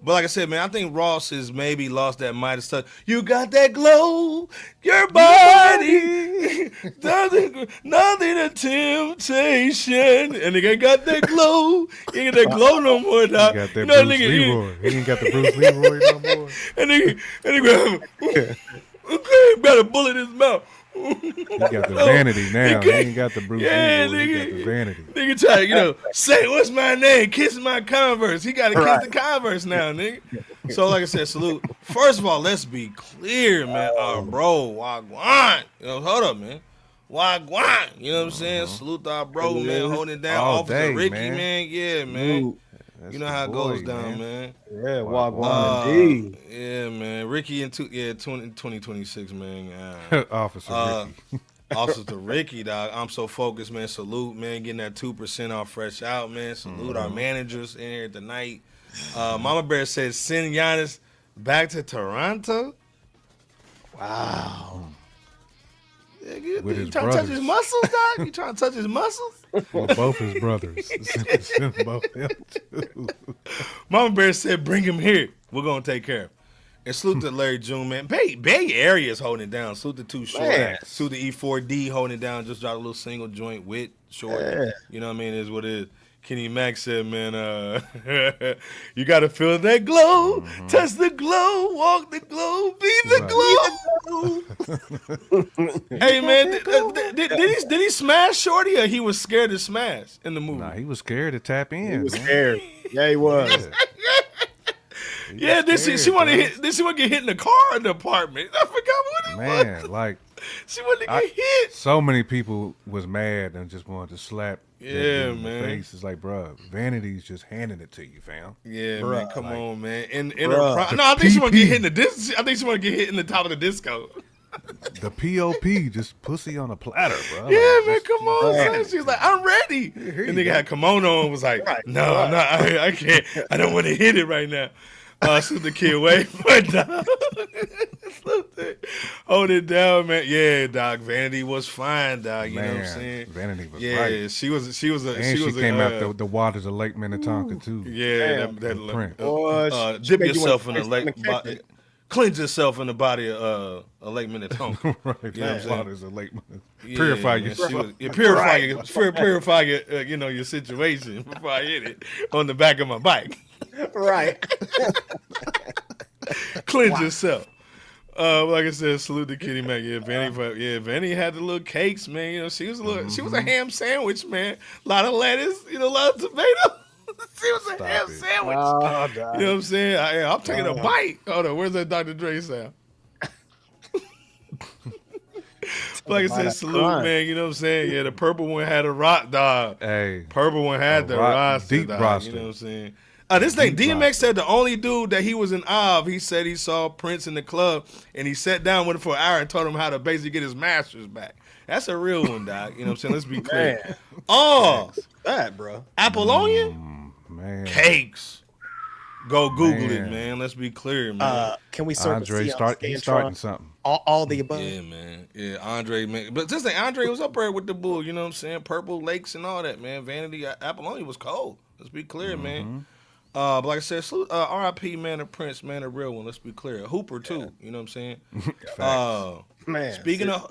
But like I said, man, I think Ross has maybe lost that Midas touch. You got that glow, your body, nothing a temptation. And nigga got that glow. He ain't got that glow no more, dog. He got that You know, Bruce nigga, Leroy. He ain't got the Bruce Leroy no more. And nigga, okay, got a bullet in his mouth. He got the vanity now. He ain't got the Bruce Leroy. He got the vanity. Nigga try to, say, what's my name? Kiss my Converse. He got to kiss the Converse now, nigga. So, like I said, salute. First of all, let's be clear, man. Our bro, Wagwan. Hold up, man. Wagwan. You know what I'm saying? Salute to our bro, man, holding it down. All Officer day, Ricky, man. Yeah, man. That's You know the how it boy, goes down, man. Yeah, Wagwan indeed. Yeah, man. Ricky in 2026, man. Officer Ricky. Officer Ricky, dog. I'm so focused, man. Salute, man. Getting that 2% off Fresh Out, man. Salute our managers in here tonight. Mama Bear says, send Giannis back to Toronto. Wow. Yeah, you With his trying to touch brothers. his muscles, dog? You trying to touch his muscles? With both his brothers. Send both them too. Mama Bear said, bring him here. We're going to take care of him. And salute to Larry June, man. Bay Area is holding it down. Salute to Too Short. Man. Salute to E4D holding it down. Just dropped a little single joint with Short. Yeah. You know what I mean? Is what it is. Kenny Mack said, man, you got to feel that glow. Touch the glow. Walk the glow. Be the glow. Hey, man, did he smash Shorty or he was scared to smash in the movie? Nah, he was scared to tap in. He was man. scared. Yeah, he was. Yeah, did she scared, want to bro. hit? Did she want to get hit in the car in the apartment? I forgot what it was. Man, like She wanted to get hit. so many people was mad and just wanted to slap that Yeah, dude in man. the face. It's like, bro, Vanity's just handing it to you, fam. Yeah, man, come on, man. In her Bruh. no, I think she want to PP. get hit in the disc. I think she want to get hit in the top of the disco. The POP, just pussy on a platter, bro. Yeah, Like, man, just come on. Right. Son. She was like, I'm ready. And nigga had kimono on and was like, Right. no, I'm not. I can't. I don't want to hit it right now. Shoot the kid away. But dog, hold it down, man. Yeah, dog. Vanity was fine, dog. You know what I'm saying? Vanity was Yeah, right. she was. And she was. came out the waters of Lake Minnetonka, too. Yeah, Damn. that Print. Boy, she dip made you yourself wanna in the lake. catch Body, it. cleanse yourself in the body of Lake Minnetonka. Right, You know what I'm saying? waters of Lake Minnetonka. Yeah, Purify man, yourself. she was- yeah, purify your, purify your, your situation before I hit it on the back of my bike. Right. Cleanse yourself. Like I said, salute to Kitty Mac. Yeah, Vanny had the little cakes, man. You know, she was a ham sandwich, man. A lot of lettuce, a lot of tomato. She was a ham it. sandwich. Oh, You know what I'm saying? I'm taking a bite. Hold on, where's that Dr. Dre sound? Like I said, salute, man. You know what I'm saying? Yeah, the purple one had a rock, dog. Hey, Purple one had the roster, deep dog, roster. You know what I'm saying? This thing, Deep DMX said the only dude that he was in awe of, he said he saw Prince in the club and he sat down with him for an hour and told him how to basically get his masters back. That's a real one, dog. You know what I'm saying? Let's be clear. Man. Oh, That, bro. Apollonia? man. Cakes. Go Google it, Man. man. Let's be clear, man. Can we circle Andre see on he's Scantron? starting something. All the above. Yeah, man. Yeah, Andre, man. But just like Andre was up there with the bull, you know what I'm saying? Purple Lakes and all that, man. Vanity, Apollonia was cold. Let's be clear, man. But like I said, salute, R.I.P. man, the Prince, man, the real one. Let's be clear. Hooper too. You know what I'm saying? Man. Speaking of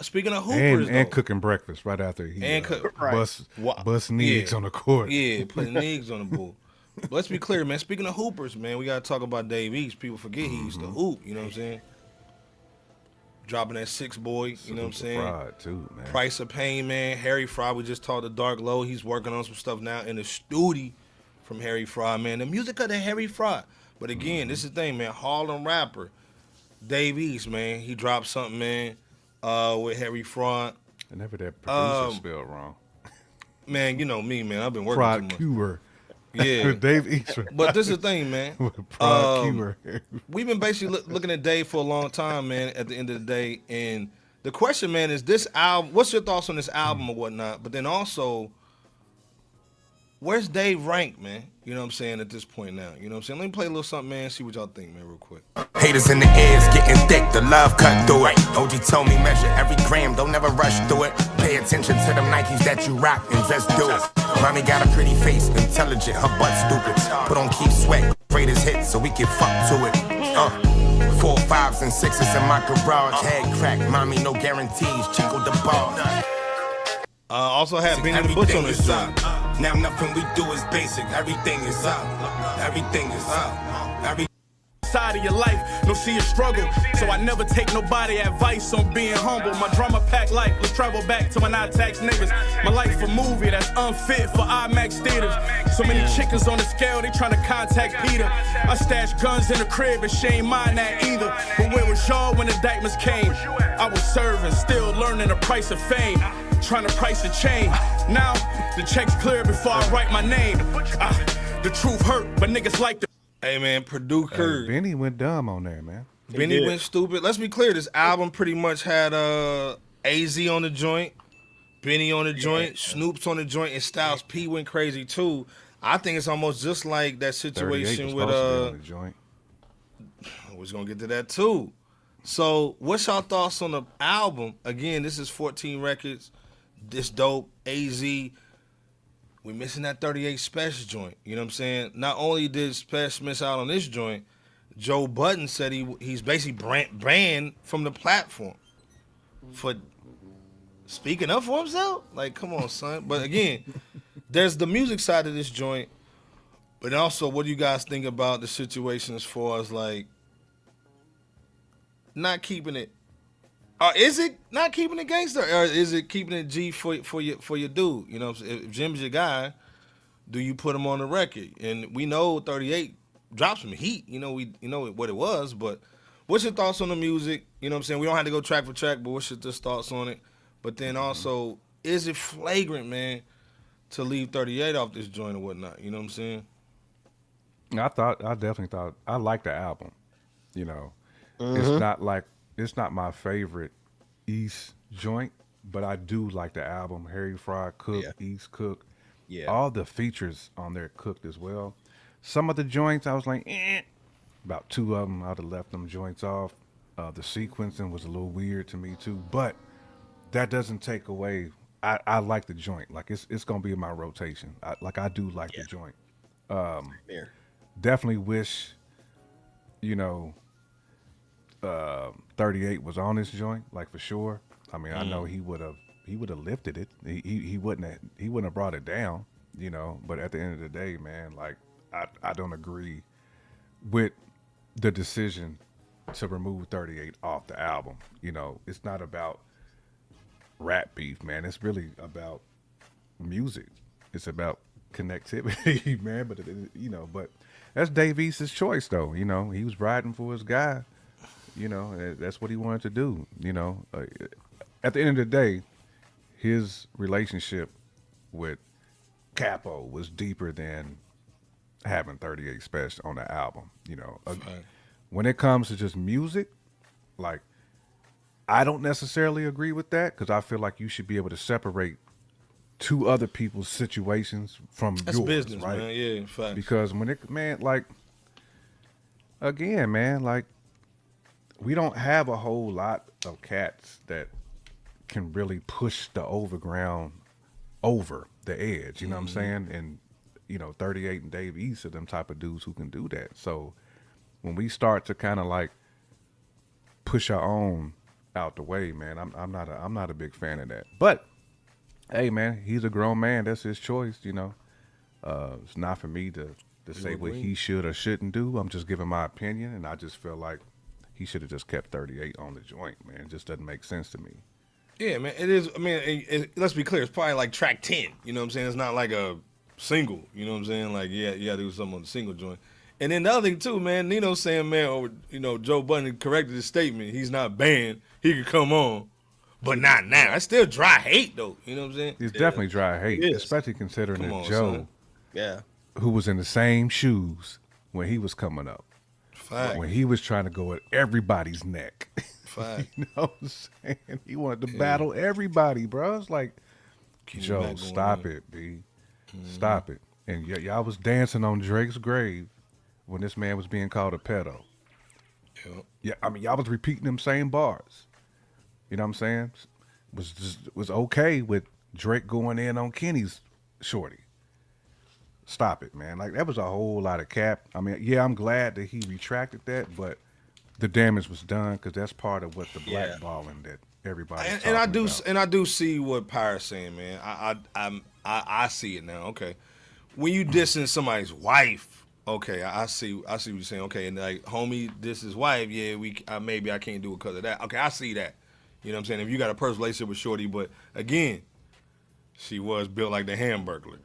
Hoopers, And though. cooking breakfast right after he And cook- bust Wa- knees yeah. on the court. Yeah, putting niggas on the bull. But let's be clear, man. Speaking of Hoopers, man, we gotta talk about Dave East. People forget he used to hoop. You know what I'm saying? Dropping that 6 boy. You know what I'm saying? Fried too, man. Price of Pain, man. Harry Fry, we just talked to Dark Low. He's working on some stuff now in the studio from Harry Fry, man. The music of the Harry Fry. But again, this is the thing, man. Harlem rapper, Dave East, man. He dropped something, man, with Harry Fry. Whenever that producer spelled wrong. Man, you know me, man. I've been working Prod too much. Cure. Yeah. Dave East. But this is the thing, man. Prod Cure. We've been basically looking at Dave for a long time, man, at the end of the day. And the question, man, is this album, what's your thoughts on this album or whatnot? But then also, where's Dave rank, man? You know what I'm saying, at this point now. You know what I'm saying? Let me play a little something, man, see what y'all think, man, real quick. Haters in the ears getting thick, the love cut through it. OG told me measure every gram, don't never rush through it. Pay attention to them Nikes that you rock and just do it. Mommy got a pretty face, intelligent, her butt stupid. But don't keep sweat, greatest hit so we can fuck to it. 4, 5s, and 6s in my garage. Head crack, mommy, no guarantees, Chico the ball. Also had Benny the Butcher on this joint. Now nothing we do is basic, everything is up. Everything is up. Side of your life, no see a struggle. So I never take nobody advice on being humble. My drama packed life, let's travel back to when I tax neighbors. My life a movie that's unfit for IMAX theaters. So many chickens on the scale, they trying to contact Peter. I stashed guns in the crib and she ain't mind that either. But where was y'all when the indictments came? I was serving, still learning the price of fame. Trying to price a chain. Now the check's clear before I write my name. The truth hurt, but niggas like the. Hey man, Purdue Curry. Benny went dumb on there, man. Benny went stupid. Let's be clear, this album pretty much had AZ on the joint, Benny on the joint, Snoop's on the joint, and Styles P went crazy too. I think it's almost just like that situation with on the joint. We're gonna get to that too. So what's y'all thoughts on the album? Again, this is 14 records. This dope, AZ. We missing that 38 Special joint. You know what I'm saying? Not only did Special miss out on this joint, Joe Budden said he's basically banned from the platform for speaking up for himself. Like, come on, son. But again, there's the music side of this joint, but also what do you guys think about the situation as far as like not keeping it? Is it not keeping it gangster, or is it keeping it G for your dude? You know, if Jim's your guy, do you put him on the record? And we know 38 drops some heat. You know what it was, but what's your thoughts on the music? You know what I'm saying? We don't have to go track for track, but what's your just thoughts on it? But then also, is it flagrant, man, to leave 38 off this joint or whatnot? You know what I'm saying? I definitely thought I liked the album. You know, it's not my favorite East joint, but I do like the album. Harry Fry cooked, East cooked. Yeah. All the features on there cooked as well. Some of the joints I was like, About 2 of them I'd have left them joints off. The sequencing was a little weird to me too, but that doesn't take away. I like the joint. Like it's gonna be in my rotation. I do like the joint. Definitely wish, 38 was on this joint, like for sure. I mean, I know he would have lifted it. He wouldn't have brought it down, But at the end of the day, man, like I don't agree with the decision to remove 38 off the album. It's not about rap beef, man. It's really about music. It's about connectivity, man. But but that's Dave East's choice, though. He was riding for his guy. That's what he wanted to do. At the end of the day, his relationship with Capo was deeper than having 38 Special on the album. When it comes to just music, like I don't necessarily agree with that because I feel like you should be able to separate two other people's situations from That's yours, business, right? man. Yeah, facts. Because when it, man, like again, man, like we don't have a whole lot of cats that can really push the overground over the edge. You know what I'm saying? And 38 and Dave East are them type of dudes who can do that. So when we start to kind of like push our own out the way, man, I'm not a big fan of that. But hey, man, he's a grown man. That's his choice. It's not for me to say what he should or shouldn't do. I'm just giving my opinion, and I just feel like he should have just kept 38 on the joint, man. It just doesn't make sense to me. Yeah, man, it is. I mean, let's be clear. It's probably like track 10. You know what I'm saying? It's not like a single. You know what I'm saying? Like, yeah, you got to do something on the single joint. And then the other thing, too, man, Nino's saying, man, or, Joe Budden corrected his statement. He's not banned. He could come on, but not now. That's still dry hate, though. You know what I'm saying? It's definitely dry hate, especially considering that Joe, son. who was in the same shoes when he was coming up. Fact. When he was trying to go at everybody's neck. Fact. You know what I'm saying? He wanted to battle everybody, bro. It's like, Joe, stop it, B. Stop it. And y'all was dancing on Drake's grave when this man was being called a pedo. Yeah, I mean, y'all was repeating them same bars. You know what I'm saying? Was okay with Drake going in on Kenny's shorty. Stop it, man. Like, that was a whole lot of cap. I mean, yeah, I'm glad that he retracted that, but the damage was done because that's part of what the blackballing that everybody. And I do see what Pyre's saying, man. I see it now. Okay, when you dissing somebody's wife, okay, I see what you're saying. Okay, and like, homie, this is wife. Yeah, maybe I can't do it because of that. Okay, I see that. You know what I'm saying? If you got a personal relationship with shorty, but again, she was built like the Hamburglar.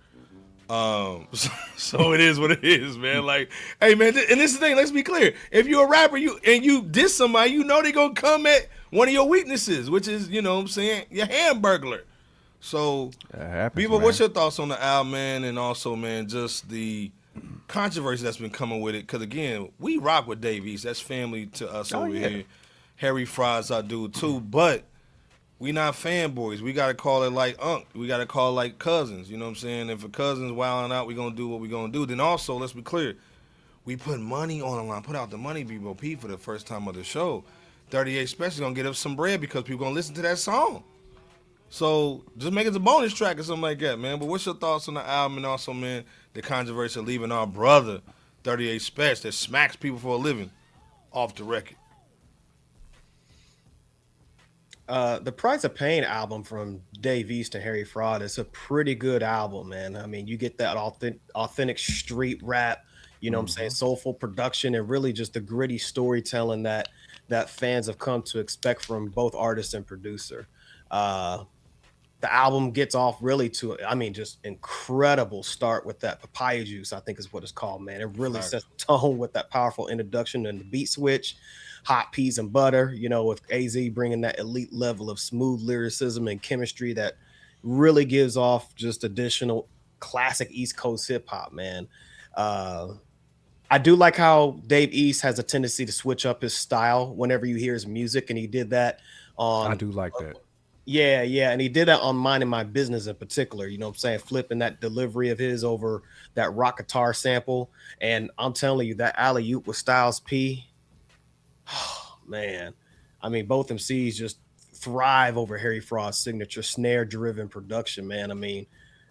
So it is what it is, man. Like, hey, man, and this is the thing. Let's be clear. If you're a rapper, you diss somebody, you know they gonna come at one of your weaknesses, which is, you know what I'm saying, your Hamburglar. So, Bebo, what's your thoughts on the album, man, and also, man, just the controversy that's been coming with it? Because again, we rock with Dave East. That's family to us over here. Harry Fry's our dude too, but we not fanboys. We got to call it like Unc. We got to call it like cousins. You know what I'm saying? If a cousin's wilding out, we going to do what we going to do. Then also, let's be clear, we put money on the line. Put out the money, Bebo P, for the first time of the show. 38 Special going to get us some bread because people going to listen to that song. So just make it a bonus track or something like that, man. But what's your thoughts on the album and also, man, the controversy of leaving our brother, 38 Special, that smacks people for a living, off the record? The Price of Pain album from Dave East and Harry Fraud is a pretty good album, man. I mean, you get that authentic street rap, you know what I'm saying, soulful production, and really just the gritty storytelling that fans have come to expect from both artist and producer. The album gets off really to, I mean, just incredible start with that Papaya Juice, I think is what it's called, man. It really sets the tone with that powerful introduction and the beat switch. Hot Peas and Butter, you know, with AZ bringing that elite level of smooth lyricism and chemistry that really gives off just additional classic East Coast hip hop, man. I do like how Dave East has a tendency to switch up his style whenever you hear his music, and he did that on. I do like that. Yeah, and he did that on Minding My Business in particular, you know what I'm saying, flipping that delivery of his over that rock guitar sample. And I'm telling you, that alley-oop with Styles P, oh, man. I mean, both MCs just thrive over Harry Fraud's signature snare-driven production, man. I mean,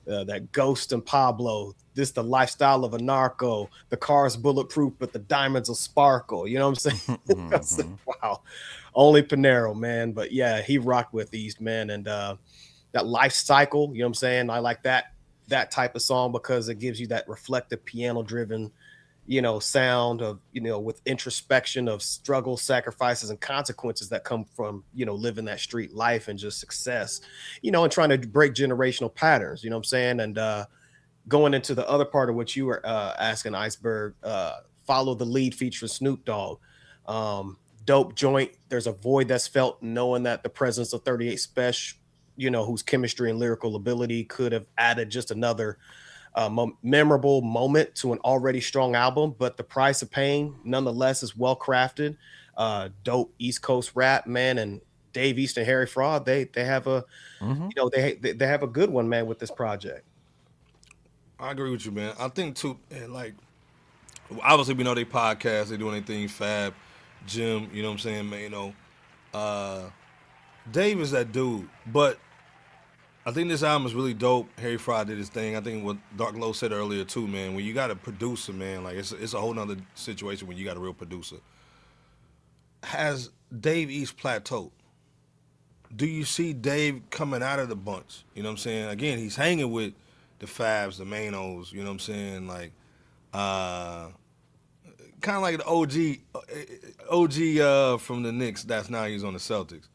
that Ghost and Pablo, this the lifestyle of a narco, the car's bulletproof, but the diamonds will sparkle. You know what I'm saying? Wow. Only Panero, man. But yeah, he rocked with East, man. And that Life Cycle, you know what I'm saying? I like that type of song because it gives you that reflective piano-driven, you know, sound of, you know, with introspection of struggles, sacrifices, and consequences that come from, you know, living that street life and just success, you know, and trying to break generational patterns, you know what I'm saying? And going into the other part of what you were asking, Iceberg, Follow the Lead featuring Snoop Dogg. Dope joint. There's a void that's felt knowing that the presence of 38 Special, you know, whose chemistry and lyrical ability could have added just another memorable moment to an already strong album. But The Price of Pain, nonetheless, is well crafted. Dope East Coast rap, man. And Dave East and Harry Fraud, they have a, you know, they have a good one, man, with this project. I agree with you, man. I think too, like, obviously we know they podcast, they doing anything, Fab, Jim, you know what I'm saying, man, you know. Dave is that dude, but I think this album is really dope. Harry Fraud did his thing. I think what Dark Low said earlier too, man, when you got a producer, man, like it's a whole nother situation when you got a real producer. Has Dave East plateaued? Do you see Dave coming out of the bunch? You know what I'm saying? Again, he's hanging with the Fabs, the Manos, you know what I'm saying? Like, kind of like the OG from the Knicks. That's now he's on the Celtics.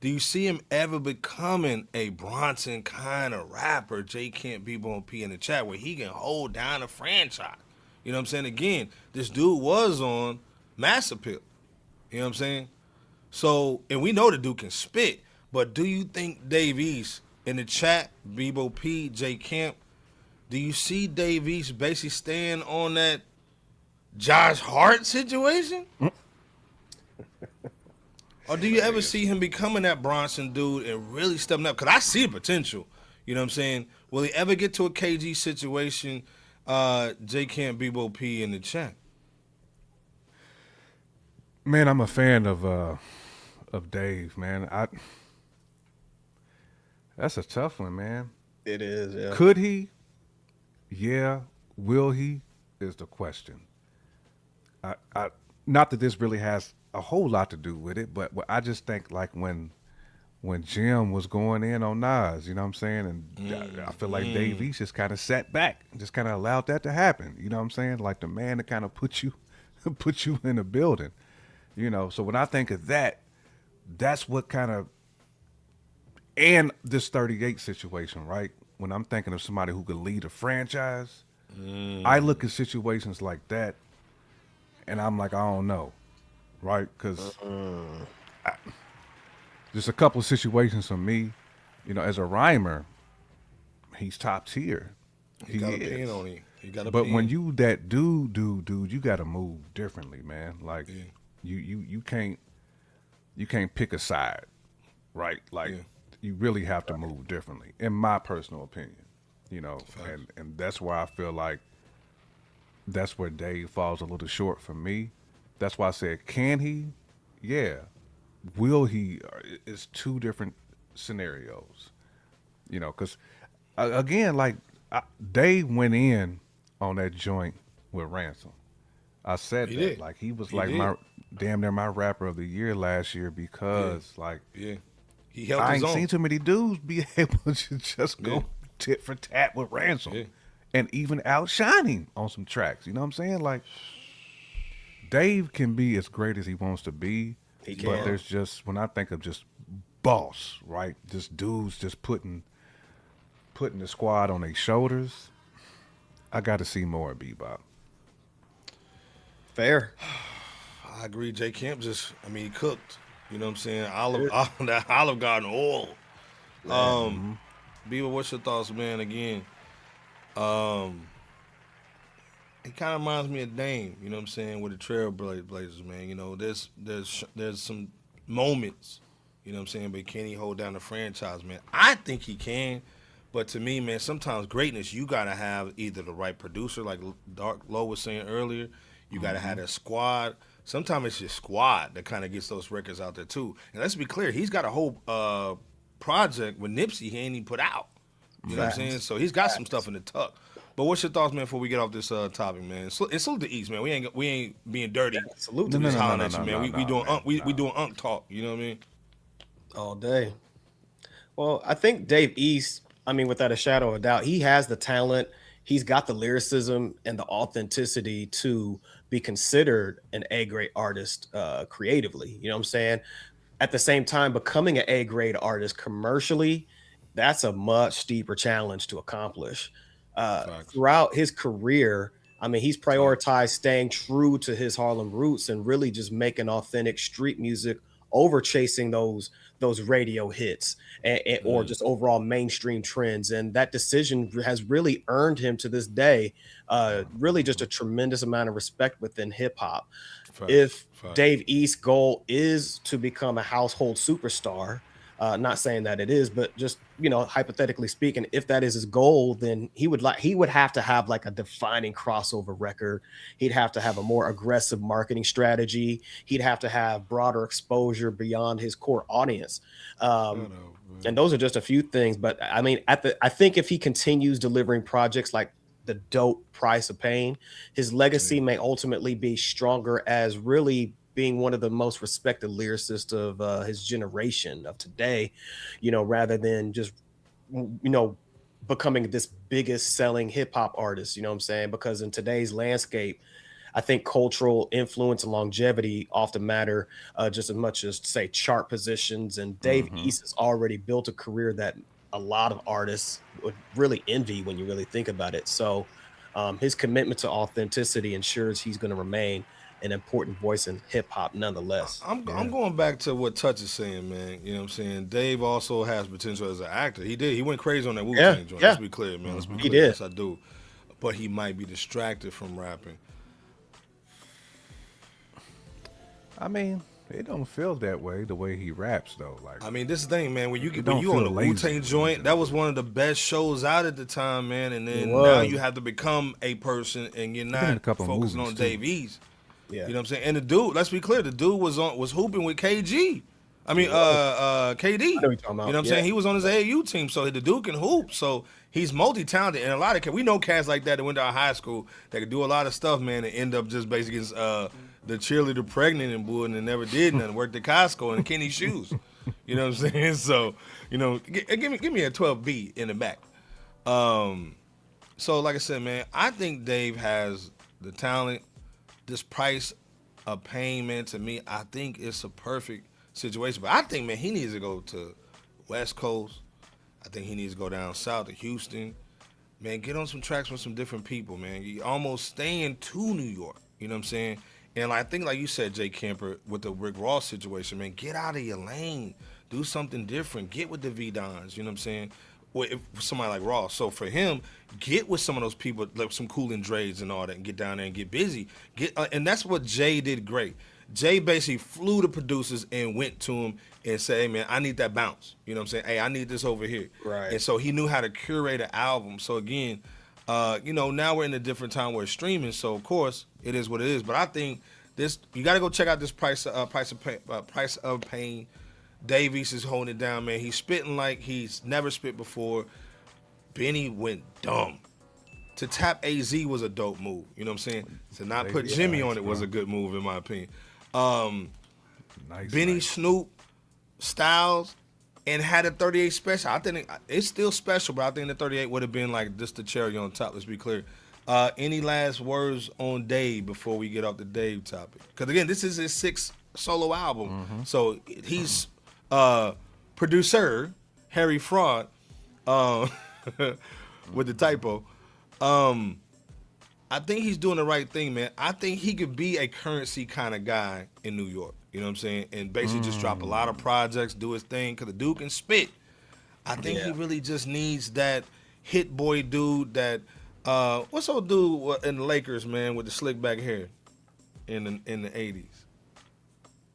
Do you see him ever becoming a Bronson kind of rapper? J Kent, B-Bone P in the chat, where he can hold down a franchise. You know what I'm saying? Again, this dude was on Mass Appeal. You know what I'm saying? So, and we know the dude can spit, but do you think Dave East in the chat, Bebo P, J Kemp, do you see Dave East basically staying on that Josh Hart situation? Or do you ever see him becoming that Bronson dude and really stepping up? Because I see the potential. You know what I'm saying? Will he ever get to a KG situation? J Camp Bebo P in the chat. Man, I'm a fan of Dave, man. That's a tough one, man. It is, yeah. Could he? Yeah. Will he? Is the question. I not that this really has a whole lot to do with it, but I just think like when Jim was going in on Nas, you know what I'm saying? And I feel like Dave East just kind of sat back and just kind of allowed that to happen. You know what I'm saying? Like the man to kind of put you in the building. You know, so when I think of that, that's what kind of, and this 38 situation, right? When I'm thinking of somebody who could lead a franchise, I look at situations like that, and I'm like, I don't know, right? Because there's a couple of situations for me, you know, as a rhymer, he's top tier. He got a pin on him. He got a But pin. when you that dude, you got to move differently, man. Like you can't pick a side, right? Like you really have to move differently, in my personal opinion. You know, and that's why I feel like that's where Dave falls a little short for me. That's why I said, can he? Yeah. Will he? It's two different scenarios. You know, because again, like Dave went in on that joint with Ransom. I said He that. did. Like he was He like did. my damn near my rapper of the year last year because he held I his ain't own. seen too many dudes be able to just go tit for tat with Ransom and even outshine him on some tracks. You know what I'm saying? Like Dave can be as great as he wants to be, but there's just, when I think of just boss, right? Just dudes just putting the squad on their shoulders. I got to see more of Bebop. Fair. I agree. J Camp he cooked. You know what I'm saying? That Olive Garden oil. Bieber, what's your thoughts, man? Again, it kind of reminds me of Dame. You know what I'm saying? With the Trailblazers, man. You know, there's some moments. You know what I'm saying? But can he hold down the franchise, man? I think he can. But to me, man, sometimes greatness, you got to have either the right producer, like Dark Low was saying earlier. You got to have that squad. Sometimes it's your squad that kind of gets those records out there, too. And let's be clear, he's got a whole project with Nipsey he ain't even put out. You know what I'm saying? So he's got some stuff in the tuck. But what's your thoughts, man, before we get off this topic, man? And salute the East, man. We ain't being dirty. Salute to to just no, hollering at you, man. We doing unk talk. You know what I mean? All day. Well, I think Dave East, without a shadow of a doubt, he has the talent. He's got the lyricism and the authenticity to be considered an A-grade artist creatively. You know what I'm saying? At the same time, becoming an A-grade artist commercially, that's a much steeper challenge to accomplish. Throughout his career, he's prioritized staying true to his Harlem roots and really just making authentic street music over chasing those radio hits or just overall mainstream trends. And that decision has really earned him to this day, really just a tremendous amount of respect within hip hop. If Dave East's goal is to become a household superstar, not saying that it is, but just, hypothetically speaking, if that is his goal, then he would have to have like a defining crossover record. He'd have to have a more aggressive marketing strategy. He'd have to have broader exposure beyond his core audience. And those are just a few things. But I think if he continues delivering projects like The Dope Price of Pain, his legacy may ultimately be stronger as really being one of the most respected lyricists of his generation of today, rather than just, becoming this biggest selling hip hop artist, you know what I'm saying? Because in today's landscape, I think cultural influence and longevity often matter just as much as, say, chart positions. And Dave East has already built a career that a lot of artists would really envy when you really think about it. So his commitment to authenticity ensures he's going to remain an important voice in hip hop nonetheless. I'm going back to what Touch is saying, man. You know what I'm saying? Dave also has potential as an actor. He went crazy on that Wu-Tang joint. Let's be clear, man. Let's be clear. He did. Yes, I do. But he might be distracted from rapping. It don't feel that way the way he raps though. Like I mean, this is the thing, man. When you don't on the feel lazy Wu-Tang when joint, you that do was it. one of the best shows out at the time, man. And then It now was. you have to become a person, and you're in not a couple focusing movies, on too. Dave East. Yeah. You know what I'm saying? And the dude, let's be clear, the dude was hooping with KG. I mean, KD. I know what you're talking about. You know what I'm Yeah. saying? He was on his AAU team, so the dude can hoop. So he's multi-talented, and a lot of kids, we know cats like that went to our high school that could do a lot of stuff, man, and end up just basically the cheerleader pregnant and bull and never did nothing. Worked at Costco and Kenny shoes. You know what I'm saying? So give me a 12B in the back. So like I said, man, I think Dave has the talent. This price of pain, man, to me, I think it's a perfect situation. But I think, man, he needs to go to West Coast. I think he needs to go down south to Houston. Man, get on some tracks with some different people, man. You almost staying to New York. You know what I'm saying? And I think, like you said, Jay Kemper, with the Rick Ross situation, man, get out of your lane. Do something different. Get with the V-Dons. You know what I'm saying? With somebody like Ross. So for him, get with some of those people, like some Cool and Dre's and all that, and get down there and get busy. And that's what Jay did great. Jay basically flew the producers and went to him and said, hey, man, I need that bounce. You know what I'm saying? Hey, I need this over here. Right. And so he knew how to curate an album. So, again, now we're in a different time where it's streaming. So, of course, it is what it is. But I think you got to go check out this Price of Pain. Dave East is holding it down, man. He's spitting like he's never spit before. Benny went dumb. To tap AZ was a dope move. You know what I'm saying? To not put Jimmy on it was a good move, in my opinion. Benny, Snoop, Styles, and had a 38 special. I think it's still special, but I think the 38 would have been like just the cherry on top. Let's be clear. Any last words on Dave before we get off the Dave topic? Because, again, this is his 6th solo album. So he's producer, Harry Fraud, with the typo. I think he's doing the right thing, man. I think he could be a Currency kind of guy in New York. You know what I'm saying? And basically just drop a lot of projects, do his thing, because the dude can spit. I think he really just needs that hit boy dude that, what's old dude in the Lakers, man, with the slick back hair in the 80s?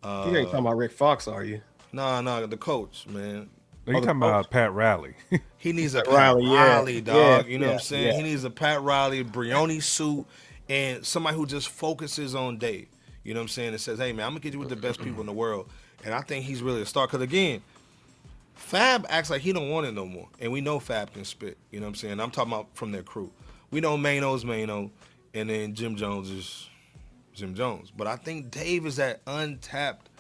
You ain't talking about Rick Fox, are you? No, the coach, man. Are you talking about Pat Riley? He needs a Pat Riley, Riley, dog. Yeah, you know what I'm yeah, saying? yeah. He needs a Pat Riley, Brioni suit, and somebody who just focuses on Dave. You know what I'm saying? And says, hey, man, I'm going to get you with the best people in the world. And I think he's really a star. Because, again, Fab acts like he don't want it no more. And we know Fab can spit. You know what I'm saying? I'm talking about from their crew. We know Mano's Mano, and then Jim Jones is Jim Jones. But I think Dave is that untapped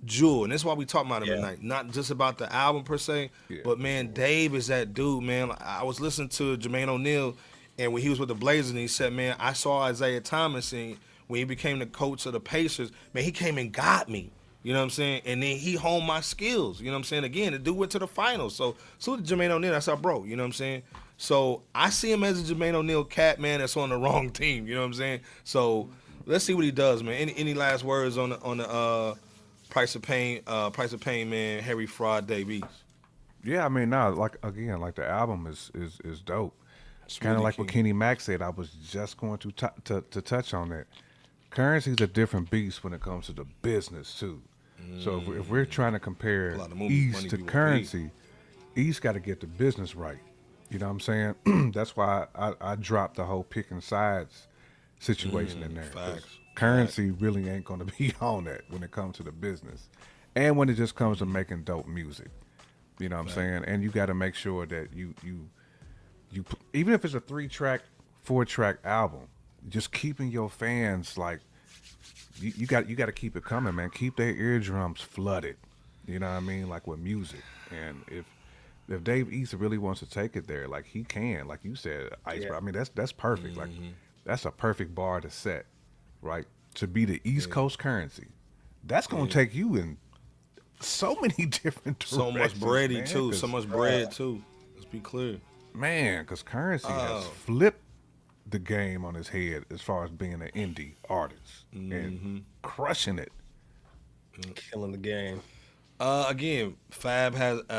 jewel, and that's why we talk about him tonight. Not just about the album per se, but man, Dave is that dude, man. I was listening to Jermaine O'Neal, and when he was with the Blazers, and he said, man, I saw Isaiah Thomas, and when he became the coach of the Pacers, man, he came and got me. You know what I'm saying? And then he honed my skills. You know what I'm saying? Again, the dude went to the finals. So to Jermaine O'Neal, that's our bro. You know what I'm saying? So I see him as a Jermaine O'Neal cat, man, that's on the wrong team. You know what I'm saying? So let's see what he does, man. Any last words on the Price of Pain, man, Harry Fraud, Dave East? Yeah, I mean, like the album is dope. Kind of like what Kenny Mack said. I was just going to touch on that. Currency's a different beast when it comes to the business too. So if we're trying to compare East to Currency, East got to get the business right. You know what I'm saying? That's why I dropped the whole picking sides situation in there. Facts. Currency really ain't going to be on that when it comes to the business, and when it just comes to making dope music. You know what I'm saying? And you got to make sure that you even if it's a 3-track, 4-track album, just keeping your fans like you got to keep it coming, man. Keep their eardrums flooded. You know what I mean? Like with music. And if Dave East really wants to take it there, like he can, like you said, Iceberg. I mean, that's perfect. Like that's a perfect bar to set, right? To be the East Coast Currency. That's gonna take you in so many different directions. So much bready man, too. So much bread too. Let's be clear. Man, because Currency has flipped the game on his head as far as being an indie artist and crushing it. Killing the game. Again, Fab hasn't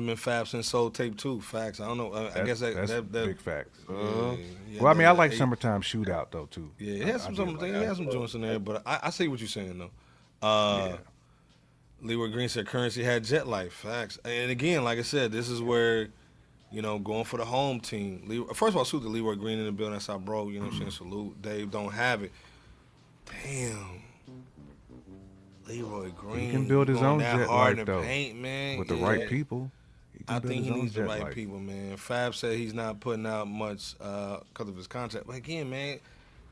been Fab since Soul Tape 2. Facts. I don't know. I guess that's big facts. Yeah, Well, I mean, I like Summertime Shootout though too. Yeah, he has some joints in there, but I see what you're saying though. Leroy Green said Currency had jet life. Facts. And again, like I said, this is where, going for the home team. First of all, salute to Leroy Green in the building. That's our bro. You know what I'm saying? Salute. Dave don't have it. Damn. Leroy Green. He can build his own jet life, though. Paint, man. With the right people. I think he needs the right people, man. Fab said he's not putting out much because of his contract. But again, man,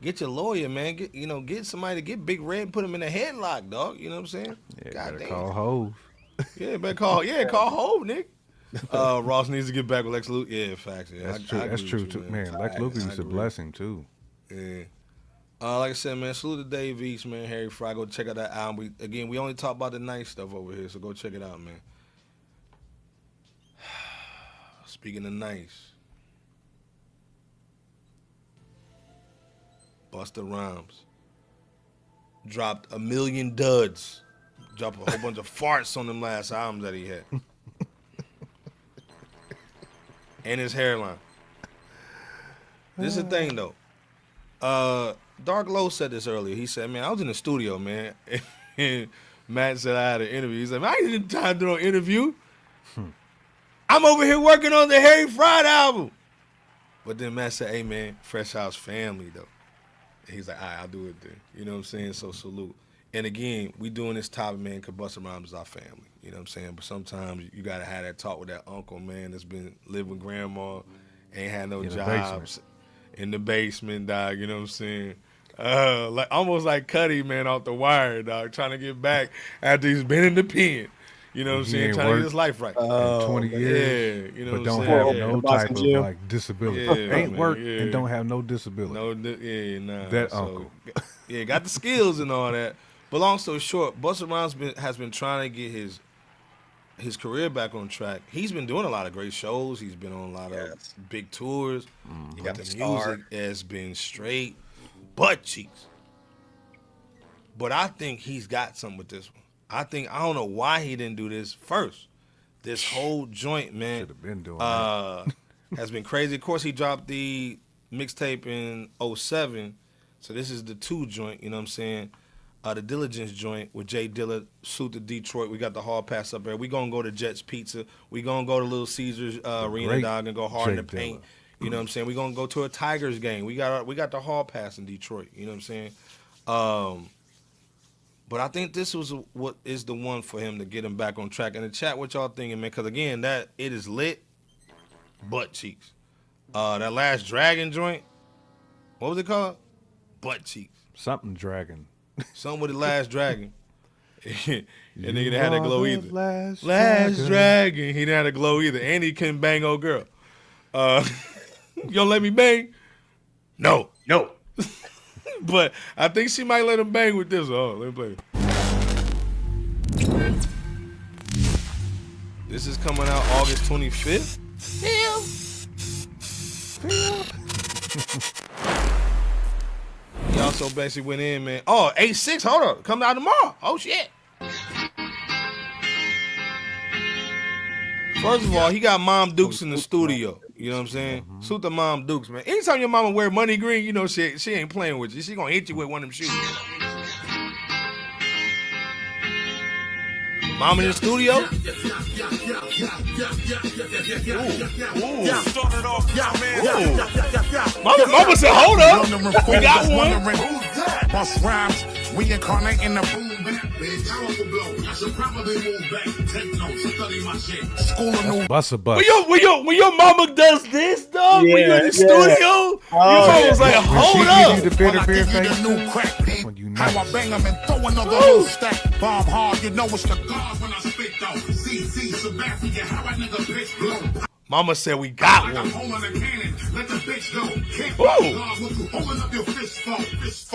get your lawyer, man. Get somebody to get Big Red and put him in a headlock, dog. You know what I'm saying? Yeah, better call Hove. Yeah, call Hove, Nick. Ross needs to get back with Lex Luger. Yeah, facts. Yeah, that's true too, man. Lex Luger used to bless him too. Yeah. Like I said, man, salute to Dave East, man. Harry Fry, go check out that album. We only talk about the nice stuff over here, so go check it out, man. Speaking of nice, Busta Rhymes dropped 1 million duds. Dropped a whole bunch of farts on them last albums that he had. And his hairline. This is the thing, though. Dark Low said this earlier. He said, man, I was in the studio, man. And Matt said I had an interview. He said, man, I didn't have time to do an interview. I'm over here working on the Harry Fried album. But then Matt said, hey, man, Fresh House family, though. And he's like, all right, I'll do it then. You know what I'm saying? So salute. And again, we doing this topic, man, because Busta Rhymes is our family. You know what I'm saying? But sometimes you got to have that talk with that uncle, man, that's been living with grandma, ain't had no jobs. In the basement, dog. You know what I'm saying? Almost like Cuddy, man, off The Wire, dog, trying to get back after he's been in the pen. You know what I'm saying? Trying to get his life right. 20 years. Yeah, you know but what I'm don't saying? have no type of disability. Ain't work and don't have no disability. Nah. That uncle. Yeah, got the skills and all that. But long story short, Busta Rhymes has been trying to get his career back on track. He's been doing a lot of great shows. He's been on a lot of big tours. But the music has been straight butt cheeks. But I think he's got something with this one. I don't know why he didn't do this first. This whole joint, man, should have been doing has been crazy. Of course, he dropped the mixtape in 2007. So this is the 2 joint, you know what I'm saying? The Dillagence joint with J Dilla, Suit to Detroit. We got the hall pass up there. We gonna go to Jet's Pizza. We gonna go to Little Caesars Arena, dog, and go hard in the paint. You know what I'm saying? We gonna go to a Tigers game. We got the hall pass in Detroit. You know what I'm saying? But I think this was what is the one for him to get him back on track. And the chat, what y'all thinking, man? Because again, that it is lit, butt cheeks. That last Dragon joint, what was it called? Butt cheeks. Something Dragon. Something with the last Dragon. And nigga didn't have that glow either. Last Dragon. He didn't have that glow either. And he couldn't bang old girl. You gonna let me bang? No. But I think she might let him bang with this. Oh, let me play it. This is coming out August 25th. He also basically went in, man. Oh, 8-6, hold up. Coming out tomorrow. Oh, shit. First of all, he got Mom Dukes in the studio. You know what I'm saying? Suit the Mom Dukes, man. Anytime your mama wear money green, you know she ain't playing with you. She gonna hit you with one of them shoes. Mom in the studio? Mama said, hold up. We got one. Busta Rhymes, reincarnate in the boom. Busta. When your mama does this, dog, when you're in the studio, your mama's like, hold up. You the bitter beer face. When you know. How I bang them and throw another little stack. Bomb hard, you know it's the God when I spit though. CC Sebastian, how I nigga bitch blow. Mama said we got one.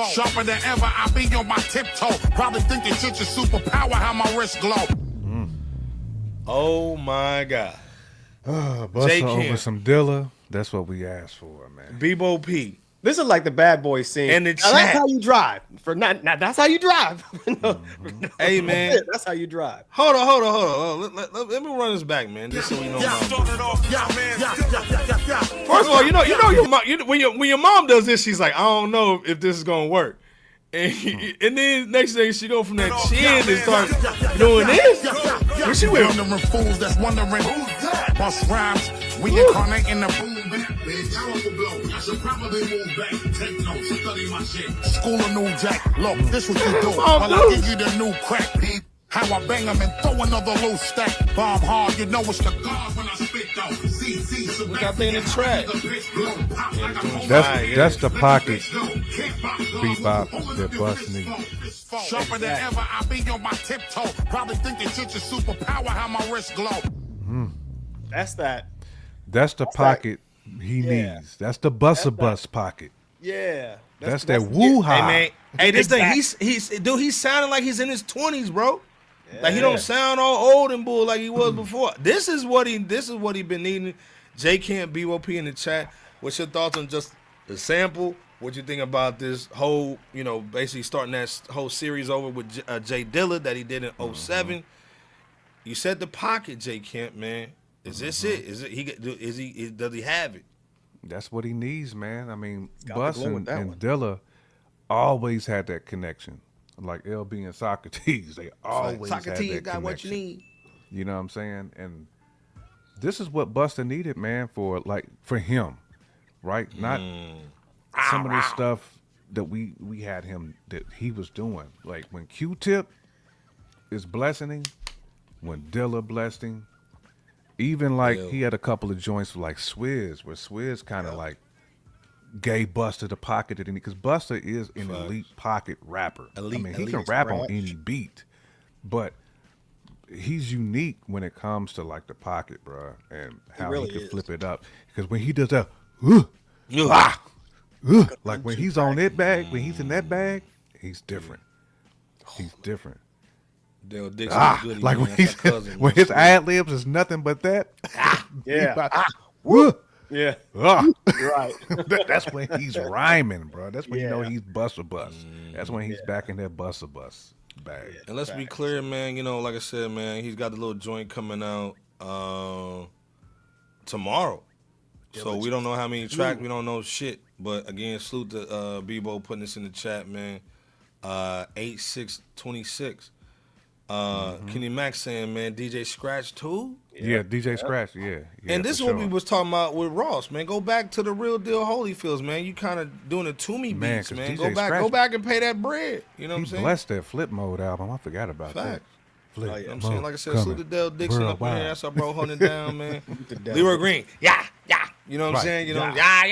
Sharper than ever, I be on my tiptoe. Probably thinking shit's a superpower, how my wrist glow. Oh my God. Busta over some Dilla. That's what we asked for, man. Bebo P. This is like the Bad Boy scene. And the chat. That's how you drive. That's how you drive. Hey, man. That's how you drive. Hold on. Let me run this back, man. Just so we know. First of all, you know your mom, when your mom does this, she's like, I don't know if this is gonna work. And then next thing she go from that chin and start doing this. Where she with? Wondering fools that's wondering who's that? Busta Rhymes, reincarnate in the boom bap. Powerful blow. I should probably move back. Take notes, study my shit. School of New Jack. Look, this what you do. While I give you the new crack. How I bang them and throw another loose stack. Bomb hard, you know it's the God when I spit though. We got that in the track. That's the pocket bebop that Bust needs. Sharper than ever, I be on my tiptoe. Probably think this shit's a superpower, how my wrist glow. That's that. That's the pocket he needs. That's the Busta pocket. Yeah. That's that woo-ha. Hey, man. Hey, this thing, he's sounding like he's in his 20s, bro. Yeah. Like he don't sound all old and bull like he was before. This is what he been needing. J Camp BOP in the chat. What's your thoughts on just the sample? What you think about this whole, basically starting that whole series over with J Dilla that he did in 07? You said the pocket, J Camp, man. Is this it? Does he have it? That's what he needs, man. I mean, Bust and Dilla always had that connection. Like LB and Socrates, they always had that connection. Got what you need. You know what I'm saying? And this is what Busta needed, man, for him, right? Not some of this stuff that we had him that he was doing. Like when Q-Tip is blessing him, when Dilla blessed him, even he had a couple of joints like Swizz, where Swizz kind of like gave Busta the pocket that he needed, because Busta is an elite pocket rapper. He can rap on any beat, but he's unique when it comes to like the pocket, bro, and how he can flip it up. Because when he does that, like when he's on that bag, when he's in that bag, he's different. He's different. Dale Dixon good, like man. when his ad libs is nothing but that. Yeah. Right. That's when he's rhyming, bro. That's when you know he's Busta Bust. That's when he's back in that Busta Bust bag. And let's be clear, man. Like I said, man, he's got the little joint coming out tomorrow. So we don't know how many tracks. We don't know shit. But again, salute to Bebo putting this in the chat, man. 8-6-26. Kenny Max saying, man, DJ Scratch too? Yeah, DJ Scratch, yeah. And this is what we was talking about with Ross, man. Go back to the real deal Holyfields, man. You kind of doing the Toomey beats, man. Go back and pay that bread. You know what I'm saying? He blessed that Flip Mode album. I forgot about that. Flip, you know what I'm saying? Like I said, salute to Dell Dixon up in here. That's our bro holding it down, man. Leroy Green, yeah. You know what I'm saying? You know, yeah.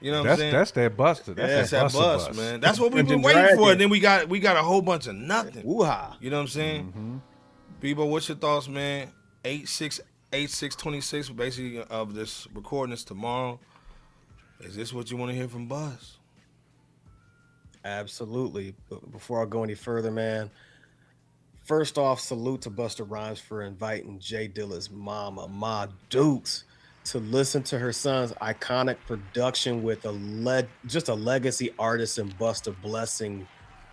You know what I'm saying? That's that Busta. That's that Bust, man. That's what we've been waiting for. And then we got a whole bunch of nothing. Woo-ha. You know what I'm saying? Bebo, what's your thoughts, man? 8-6-26, basically of this recording this tomorrow. Is this what you want to hear from Buzz? Absolutely. But before I go any further, man, first off, salute to Busta Rhymes for inviting J Dilla's mama, Ma Dukes, to listen to her son's iconic production with just a legacy artist and Busta blessing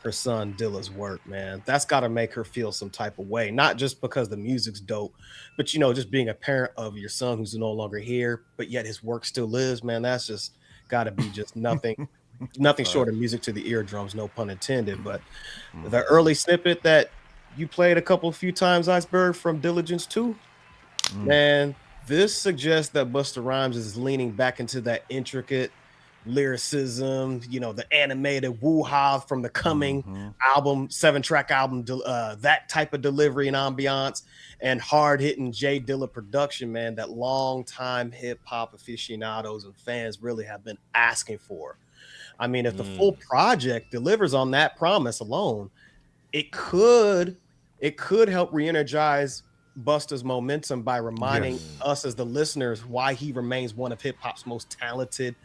her son Dilla's work, man. That's got to make her feel some type of way, not just because the music's dope, but just being a parent of your son who's no longer here, but yet his work still lives, man. That's just got to be just nothing short of music to the eardrums, no pun intended. But the early snippet that you played a few times, Iceberg, from Dillagence 2, man, this suggests that Busta Rhymes is leaning back into that intricate lyricism, the animated woo-ha from the Coming album, 7-track album, that type of delivery and ambiance, and hard-hitting J Dilla production, man, that long-time hip-hop aficionados and fans really have been asking for. I mean, if the full project delivers on that promise alone, it could help re-energize Busta's momentum by reminding us as the listeners why he remains one of hip-hop's most talented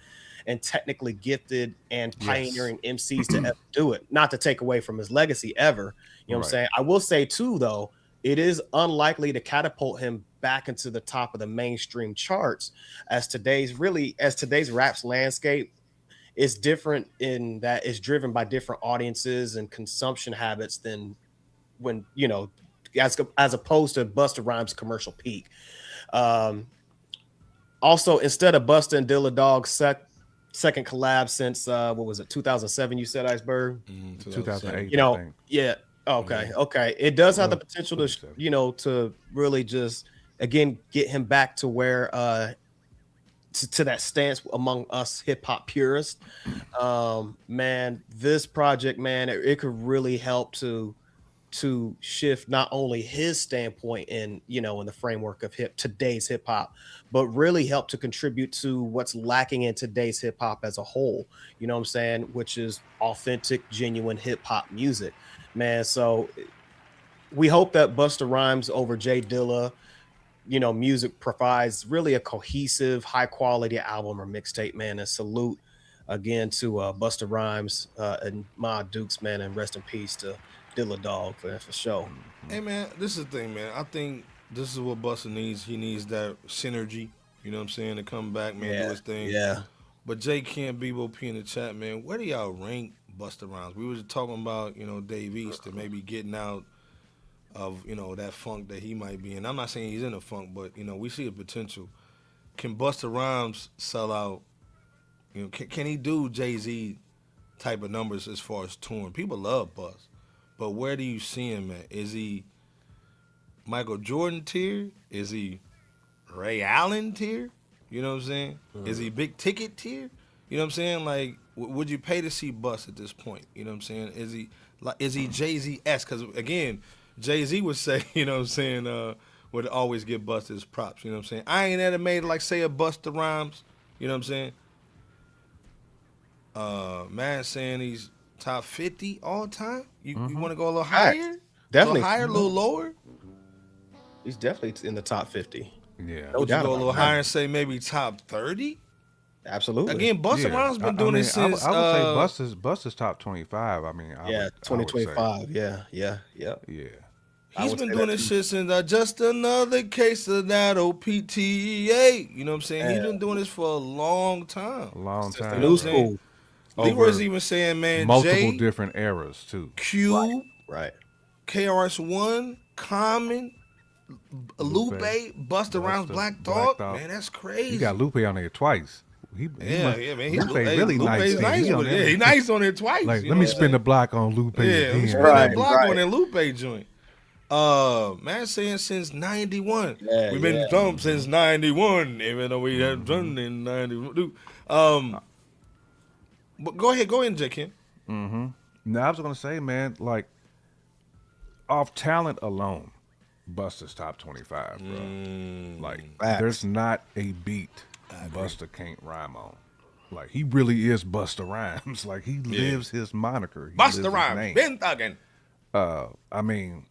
and technically gifted and pioneering MCs to ever do it. Not to take away from his legacy ever. You know what I'm saying? I will say too, though, it is unlikely to catapult him back into the top of the mainstream charts as today's raps landscape is different in that it's driven by different audiences and consumption habits than when, as opposed to Busta Rhymes' commercial peak. Also, instead of Busta and Dilla Dog second collab since what was it, 2007? You said, Iceberg. 2008. You know, I think. yeah. Okay, okay. It does have the potential to, to really just again get him back to where to that stance among us hip hop purists. Man, this project, man, it could really help to shift not only his standpoint in in the framework of today's hip hop, but really help to contribute to what's lacking in today's hip hop as a whole. You know what I'm saying? Which is authentic, genuine hip hop music, man. So we hope that Busta Rhymes over J Dilla, music provides really a cohesive, high quality album or mixtape, man. And salute again to Busta Rhymes and Ma Dukes, man, and rest in peace to Dilla Dog for sure. Hey man, this is the thing, man. I think this is what Busta needs. He needs that synergy. You know what I'm saying? To come back, man, do his thing. Yeah. But Jay Kent, Bebo P in the chat, man. Where do y'all rank Busta Rhymes? We were just talking about, Dave East and maybe getting out of, that funk that he might be in. I'm not saying he's in a funk, but, we see the potential. Can Busta Rhymes sell out? Can he do Jay-Z type of numbers as far as touring? People love Bust. But where do you see him at? Is he Michael Jordan tier? Is he Ray Allen tier? You know what I'm saying? Is he big ticket tier? You know what I'm saying? Like, would you pay to see Bust at this point? You know what I'm saying? Is he Jay-Z-esque? Because, again, Jay-Z would say, you know what I'm saying, would always give Bust his props. You know what I'm saying? I ain't ever made, like, say, a Busta Rhymes. You know what I'm saying? Man saying he's top 50 all time? You want to go a little higher? Definitely. A little higher, a little lower? He's definitely in the top 50. Yeah. No Would you doubt go a about little that. higher and say maybe top 30? Absolutely. Again, Busta Rhymes been doing this since... I would say Busta's top 25. I mean, I would 2025. say. Yeah. He's been doing this shit since just another case of that OPTEA. You know what I'm saying? He's been doing this for a long time. A long time. New school. Leroy's even saying, man, multiple Jay, different eras, too. Q, Right. KRS-One, Common, Lupe, Busta Rhymes, Black Dog. Man, that's crazy. You got Lupe on there twice. Man. He's Lupe really Lupe's nice. with it. Yeah, he's nice on there twice. Like, let me spin the block on Lupe. Yeah, let me spin that block on that Lupe joint. Man saying since 91. We've been thumped since 91, even though we had done in 91. But go ahead, J. Ken. Now, I was going to say, man, like, off talent alone, Busta's top 25, bro. Like, there's not a beat Busta can't rhyme on. Like, he really is Busta Rhymes. Like, he lives his moniker. He Busta lives Rhymes, his name. been thugging. I mean,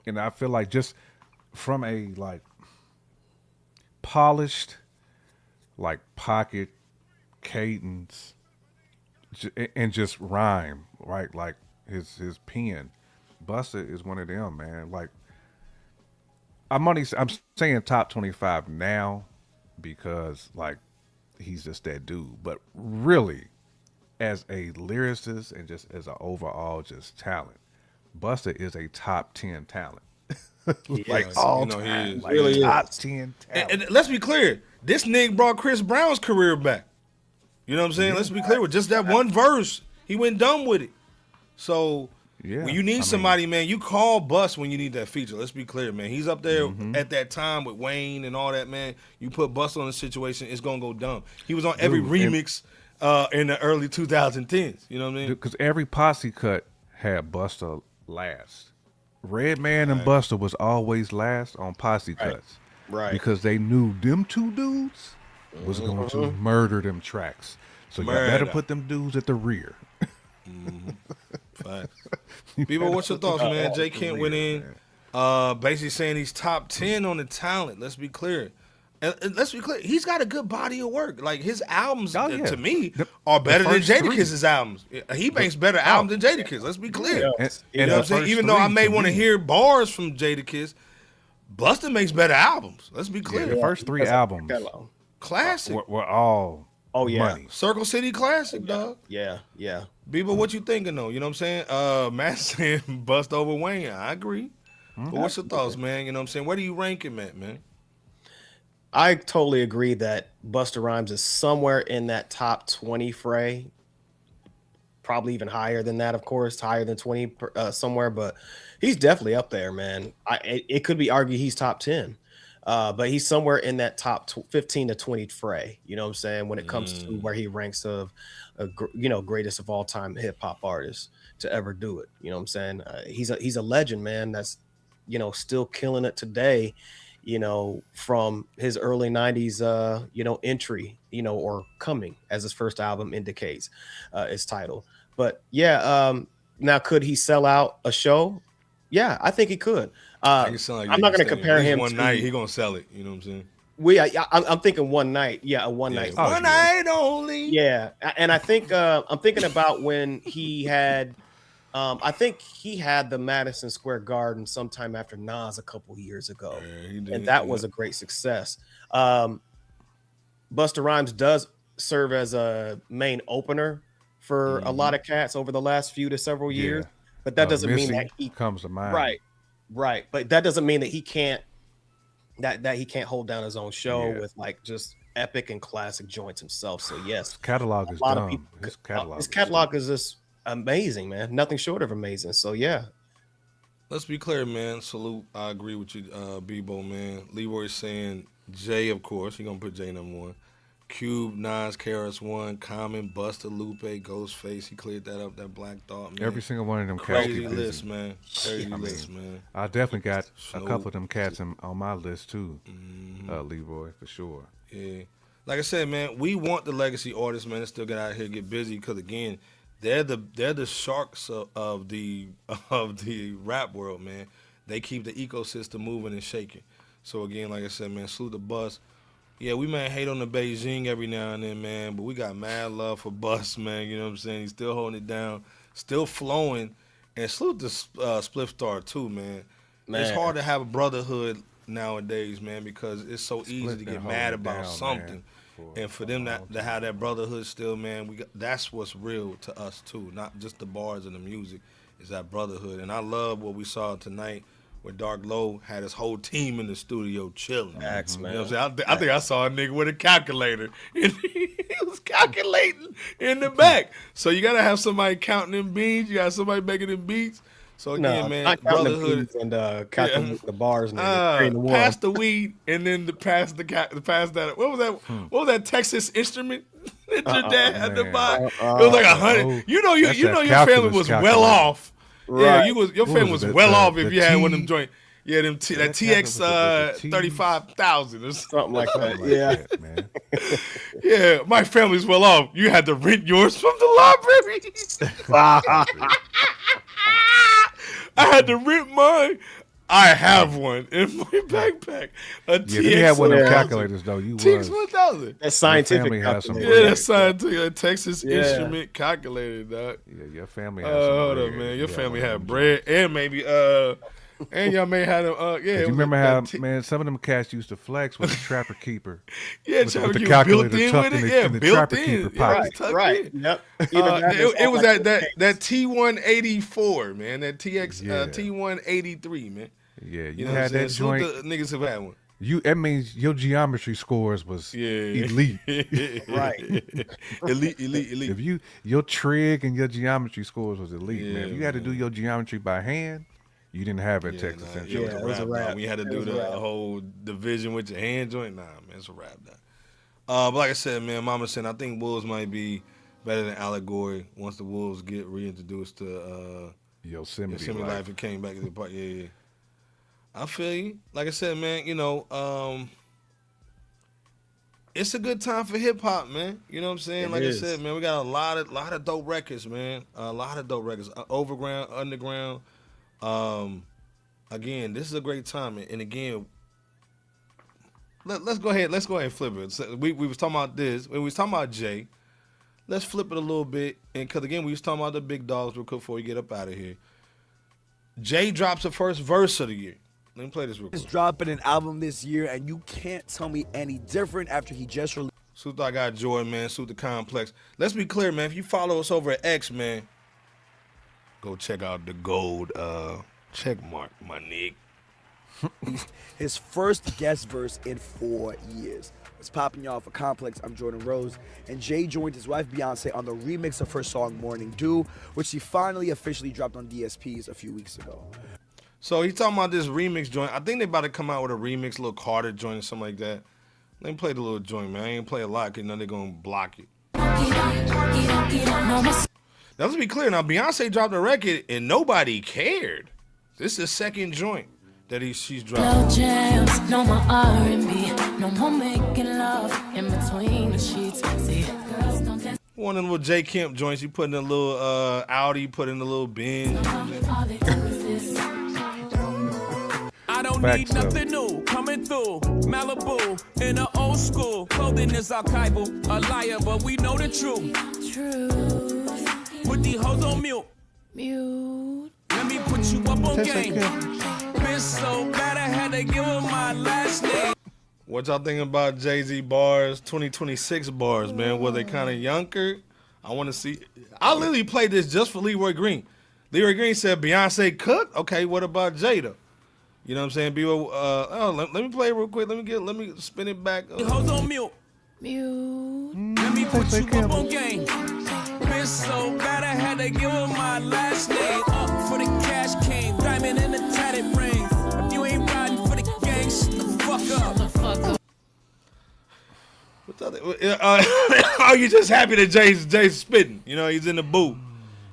and I feel like just from a, like, polished, like, pocket cadence and just rhyme, right? Like, his pen. Busta is one of them, man. Like, I'm saying top 25 now because, like, he's just that dude. But really, as a lyricist and just as an overall just talent, Busta is a top 10 talent. Like, all time. Like, really top 10 talent. And let's be clear, this nigga brought Chris Brown's career back. You know what I'm saying? Let's be clear with just that one verse. He went dumb with it. So when you need somebody, man, you call Bust when you need that feature. Let's be clear, man. He's up there at that time with Wayne and all that, man. You put Bust on a situation, it's going to go dumb. He was on every remix in the early 2010s. You know what I mean? Because every posse cut had Busta last. Redman and Busta was always last on posse cuts. Right. Because they knew them two dudes was going to murder them tracks. So you better put them dudes at the rear. People, what's your thoughts, man? Jay Kent went in basically saying he's top 10 on the talent. Let's be clear. And let's be clear. He's got a good body of work. Like, his albums, to me, are better than Jadakiss' albums. He makes better albums than Jadakiss. Let's be clear. You know what I'm saying? Even though I may want to hear bars from Jadakiss, Busta makes better albums. Let's be clear. The first three albums classic. were all money. Circle City classic, dog. Yeah. Bebo, what you thinking though? You know what I'm saying? Matt saying Bust over Wayne. I agree. But what's your thoughts, man? You know what I'm saying? Where do you rank him at, man? I totally agree that Busta Rhymes is somewhere in that top 20 fray. Probably even higher than that, of course, higher than 20 somewhere, but he's definitely up there, man. It could be argued he's top 10, but he's somewhere in that top 15 to 20 fray. You know what I'm saying? When it comes to where he ranks of, greatest of all time hip hop artists to ever do it. You know what I'm saying? He's a legend, man. That's, still killing it today. From his early 90s, entry, or coming, as his first album indicates, its title. But yeah, now could he sell out a show? Yeah, I think he could. I'm not going to compare him one to night. He gonna sell it. You know what I'm saying? I'm thinking one night. Yeah, a one night. One night only. Yeah, and I think I'm thinking about when he had. I think he had the Madison Square Garden sometime after Nas a couple years ago, and that was a great success. Busta Rhymes does serve as a main opener for a lot of cats over the last few to several years, but that doesn't mean that he comes to mind. Right. But that doesn't mean that he can't that he can't hold down his own show with like just epic and classic joints himself. So yes, his catalog is dumb. His catalog is just amazing, man. Nothing short of amazing. So yeah. Let's be clear, man. Salute. I agree with you, Bebo, man. Leroy's saying Jay, of course. He gonna put Jay number one. Cube, Nas, KRS-One, Common, Busta, Lupe, Ghostface. He cleared that up. That Black Thought, man. Every single one of them crazy list, man. Crazy list, man. I definitely got a couple of them cats on my list too. Leroy, for sure. Yeah, like I said, man. We want the legacy artists, man, to still get out here, get busy, because again, they're the sharks of the rap world, man. They keep the ecosystem moving and shaking. So again, like I said, man, salute the Bus. Yeah, we may hate on the Beijing every now and then, man, but we got mad love for Bus, man. You know what I'm saying? He's still holding it down, still flowing, and salute the Spliff Star too, man. It's hard to have a brotherhood nowadays, man, because it's so easy to get mad about something. And for them to have that brotherhood still, man, that's what's real to us too. Not just the bars and the music, is that brotherhood. And I love what we saw tonight, where Dark Low had his whole team in the studio chilling. Facts, man. You know what I'm saying? I think I saw a nigga with a calculator. And he was calculating in the back. So you got to have somebody counting them beats. You got somebody making them beats. So again, man, brotherhood and counting the bars and pass the weed and then pass that. What was that? What was that Texas instrument that your dad had to buy? It was like 100. You know your family was well off. Right. Yeah, your family was well off if you had one of them joint. Yeah, that TX 35,000 or something like that. Yeah, man. Yeah, my family's well off. You had to rent yours from the library. I had to rent mine. I have one in my backpack. If you had one of them calculators, though, you TX 1000. That's scientific. Yeah, that's scientific. A Texas Instrument calculator, dog. Yeah, your family has hold up, man. Your family had bread and maybe and y'all may have them. You remember how man some of them cats used to flex with the Trapper Keeper. Yeah, with the calculator built in tucked with it. in the Trapper Keeper pocket. Right. Yep. It was that T184, man. That TX T183, man. Yeah, you know had that joint. The niggas have had one. That means your geometry scores was elite. Right. elite. If your trig and your geometry scores was elite, man. If you had to do your geometry by hand, you didn't have it Texas Central. It was a rap. We had to do the whole division with your hand joint. Nah, man, it's a rap now. But like I said, man, Mama said I think Wolves might be better than Allegory once the Wolves get reintroduced to Yosemite Life and came back to the park. Yeah. I feel you. Like I said, man, it's a good time for hip hop, man. You know what I'm saying? I said, man, we got a lot of dope records, man. A lot of dope records. Overground, underground. Again, this is a great time, and again, let's go ahead and flip it. So we was talking about this. We was talking about Jay. Let's flip it a little bit, and because again, we was talking about the big dogs real quick before we get up out of here. Jay drops the first verse of the year. Let me play this real quick. He's dropping an album this year, and you can't tell me any different after he just released. Suit I got Joy, man. Suit the Complex. Let's be clear, man. If you follow us over at X, man, go check out the gold check mark, my nigga. released his first guest verse in 4 years. What's popping, y'all? For Complex, I'm Jordan Rose, and Jay joined his wife Beyonce on the remix of her song Morning Dew, which she finally officially dropped on DSPs a few weeks ago. So he's talking about this remix joint. I think they about to come out with a remix, a little Carter joint or something like that. Let me play the little joint, man. I ain't play a lot because they're going to block it. Now, let's be clear. Now, Beyonce dropped a record and nobody cared. This is the second joint that she's dropped. No jams, no more R&B, no more making love in between the sheets. See, girls don't dance. One of the little J Kemp joints. You put in a little Audi, put in a little Benz. I don't need nothing new, coming through Malibu in the old school. Clothing is archival, a liar, but we know the truth. Put these hoes on mute. Let me put you up on game. Been so bad I had to give her my last name. What y'all think about Jay-Z bars, 2026 bars, man? Were they kind of younger? I want to see. I literally played this just for Leroy Green. Leroy Green said Beyonce cooked. Okay, what about Jada? You know what I'm saying? Let me play it real quick. Let me spin it back. Hoes on mute. Let me put you up on game. Been so bad I had to give her my last name. Up for the cash king, diamond in the tatted ring. If you ain't riding for the gang, shut the fuck up. Are you just happy that Jay's spitting? You know, he's in the booth.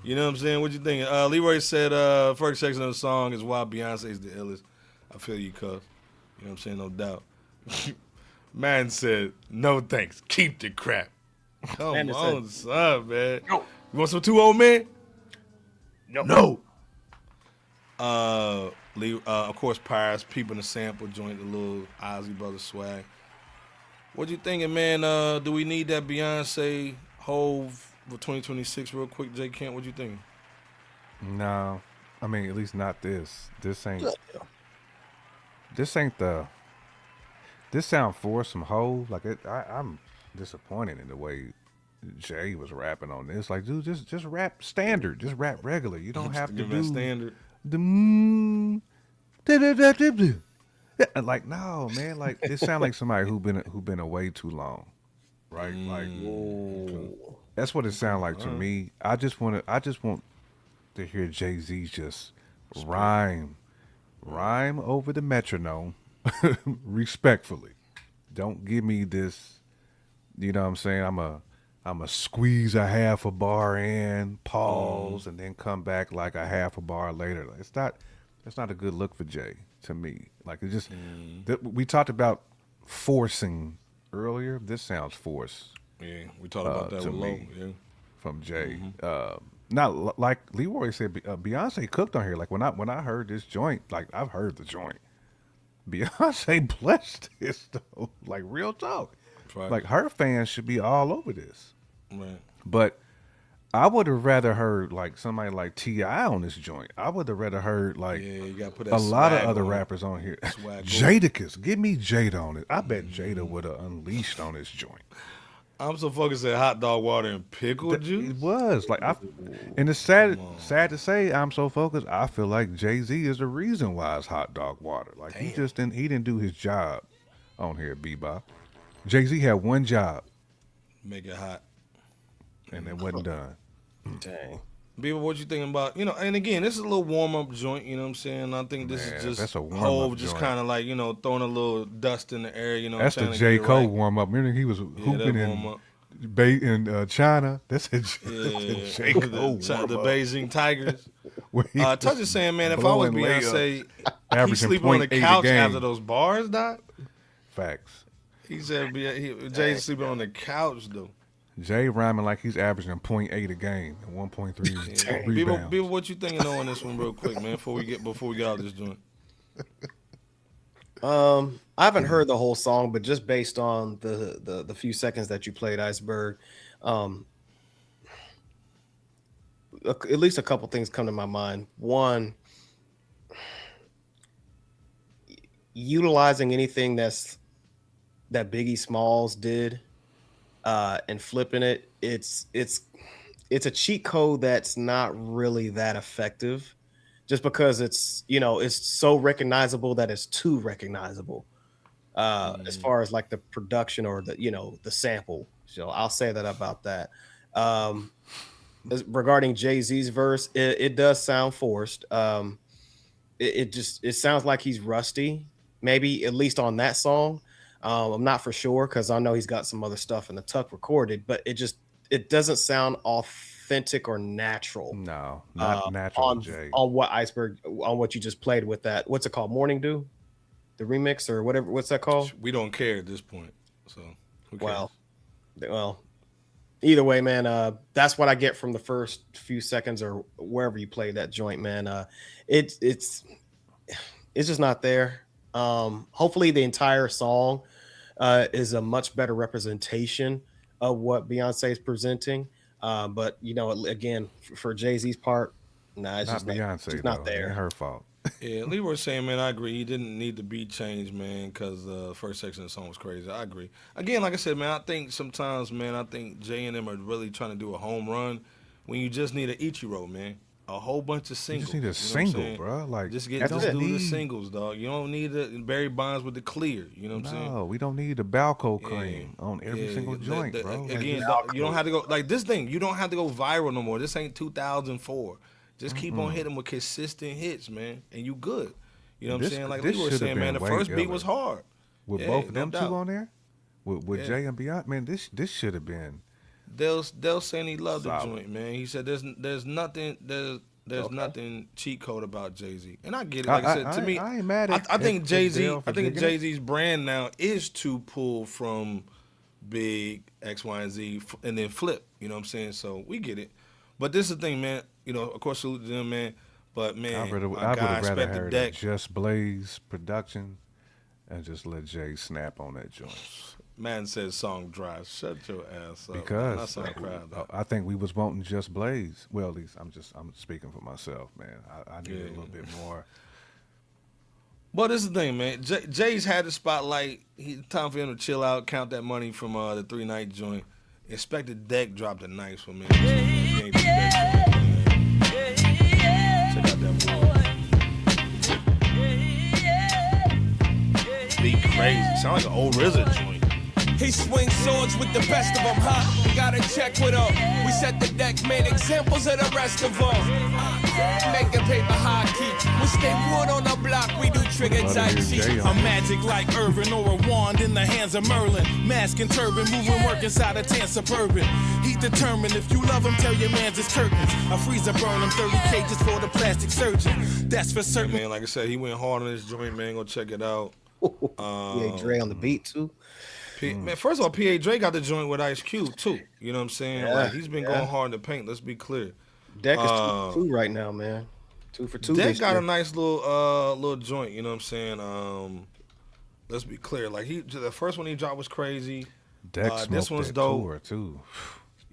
You know what I'm saying? What you think? Leroy said first section of the song is why Beyonce's the illest. I feel you, cuz. You know what I'm saying? No doubt. Man said, no thanks. Keep the crap. Come on, son, man. No. You want some 2 old men? No. Of course, Pyres, peeping the sample joint, the little Ozzy Brothers swag. What you thinking, man? Do we need that Beyonce Hove for 2026 real quick, J Kent? What you thinking? No. I mean, at least not this. This ain't the. This sound for some Hove. Like I'm disappointed in the way Jay was rapping on this. Like, dude, just rap standard. Just rap regular. You don't have to do standard. Like, no, man. Like, it sounds like somebody who been away too long, right? Like, that's what it sounds like to me. I just want to hear Jay-Z just rhyme over the metronome, respectfully. Don't give me this. You know what I'm saying? I'm a squeeze a half a bar in, pause, and then come back like a half a bar later. It's not a good look for Jay to me. Like, it just we talked about forcing earlier. This sounds forced. Yeah, we talked about that with Low, from Jay. Not like Leroy said. Beyonce cooked on here. Like when I heard this joint, like I've heard the joint. Beyonce blessed this though. Like real talk. Right. Like her fans should be all over this. Right. But I would have rather heard like somebody like T.I. on this joint. I would have rather heard like you gotta put that a lot of other on rappers on here. Jadakiss, give me Jada on it. I bet Jada would have unleashed on this joint. I'm so focused at hot dog water and pickle juice. It was like and it's sad to say I'm so focused. I feel like Jay-Z is the reason why it's hot dog water. Like he didn't do his job on here, Bebop. Jay-Z had one job. Make it hot. And it wasn't done. Dang. Bieber, what you thinking about? You know, and again, this is a little warm-up joint, you know what I'm saying? I think this is just Hov just kind of like, you know, throwing a little dust in the air, you know what I'm saying? That's the J. Cole warm-up. Remember he was hooping in China? That's a J. Cole warm-up. The Beijing Tigers. Touch is saying, man, if I was Beyonce, he's sleeping on the couch after those bars, Doc. Facts. He said Jay's sleeping on the couch, though. Jay rhyming like he's averaging 0.8 a game and 1.3 rebounds. Bieber, what you thinking on this one real quick, man, before we get out of this joint? I haven't heard the whole song, but just based on the few seconds that you played, Iceberg, at least a couple things come to my mind. One, utilizing anything that Biggie Smalls did and flipping it, it's a cheat code that's not really that effective. just because it's it's so recognizable that it's too recognizable. As far as like the production or the the sample, so I'll say that about that. Regarding Jay-Z's verse, it does sound forced. It sounds like he's rusty, maybe at least on that song. I'm not for sure because I know he's got some other stuff in the tuck recorded, but it doesn't sound authentic or natural. No, not natural. On Jay. on what you just played with that. What's it called? Morning Dew, the remix or whatever. What's that called? We don't care at this point. So who cares? Well. Either way, man, that's what I get from the first few seconds or wherever you play that joint, man. It's just not there. Hopefully the entire song is a much better representation of what Beyonce is presenting. But again, for Jay-Z's part, nah, it's not just Beyonce. It's not there. Ain't her fault. Yeah, Leroy saying, man, I agree. He didn't need the beat change, man, because the first section of the song was crazy. I agree. Again, like I said, man, I think sometimes, man, I think Jay and them are really trying to do a home run when you just need an Ichiro, man. A whole bunch of singles. You just need a single, bro. Like just do the singles, dog. You don't need Barry Bonds with the clear. You know what I'm saying? No, we don't need the Balco cream on every single joint, bro. Again, dog, you don't have to go like this thing. You don't have to go viral no more. This ain't 2004. Just keep on hitting with consistent hits, man, and you good. You know what I'm saying? Like Leroy was saying, man, the first beat was hard. With both of them two on there, with Jay and Beyonce, man, this should have been. Dell saying he loved the joint, man. He said there's nothing nothing cheat code about Jay-Z, and I get it. Like I said, to me, I ain't mad at. I think Jay-Z's brand now is to pull from Big X, Y, and Z, and then flip. You know what I'm saying? So we get it. But this is the thing, man. Of course, salute to them, man. But man, I would have rather heard a Just Blaze production and just let Jay snap on that joint. Man says song dry. Shut your ass up. Because I think we was wanting Just Blaze. Well, at least I'm speaking for myself, man. I need a little bit more. But this is the thing, man. Jay's had the spotlight. Time for him to chill out, count that money from the 3-night joint. Inspector Deck dropped a nice one, man. Check out that boy. Be crazy. Sound like an old RZA joint. He swings swords with the best of them, huh? Gotta check with him. We set the deck, made examples of the rest of them. Making paper hockey. We stay wood on the block, we do trigger Tai Chi. A magic like Irvin or a wand in the hands of Merlin. Mask and turban, moving work inside a tan suburban. He determined if you love him, tell your mans it's curtains. A freezer burn him 30 cages for the plastic surgeon. That's for certain. Man, like I said, he went hard on this joint, man. Go check it out. Yeah, Dre on the beat too. Man, first of all, P.A. Dre got the joint with Ice Cube too. You know what I'm saying? Yeah, like he's been going hard in the paint. Let's be clear. Deck is 2 for 2 right now, man. 2 for 2. Deck got a nice little joint. You know what I'm saying? Let's be clear. Like the first one he dropped was crazy. This one's dope too.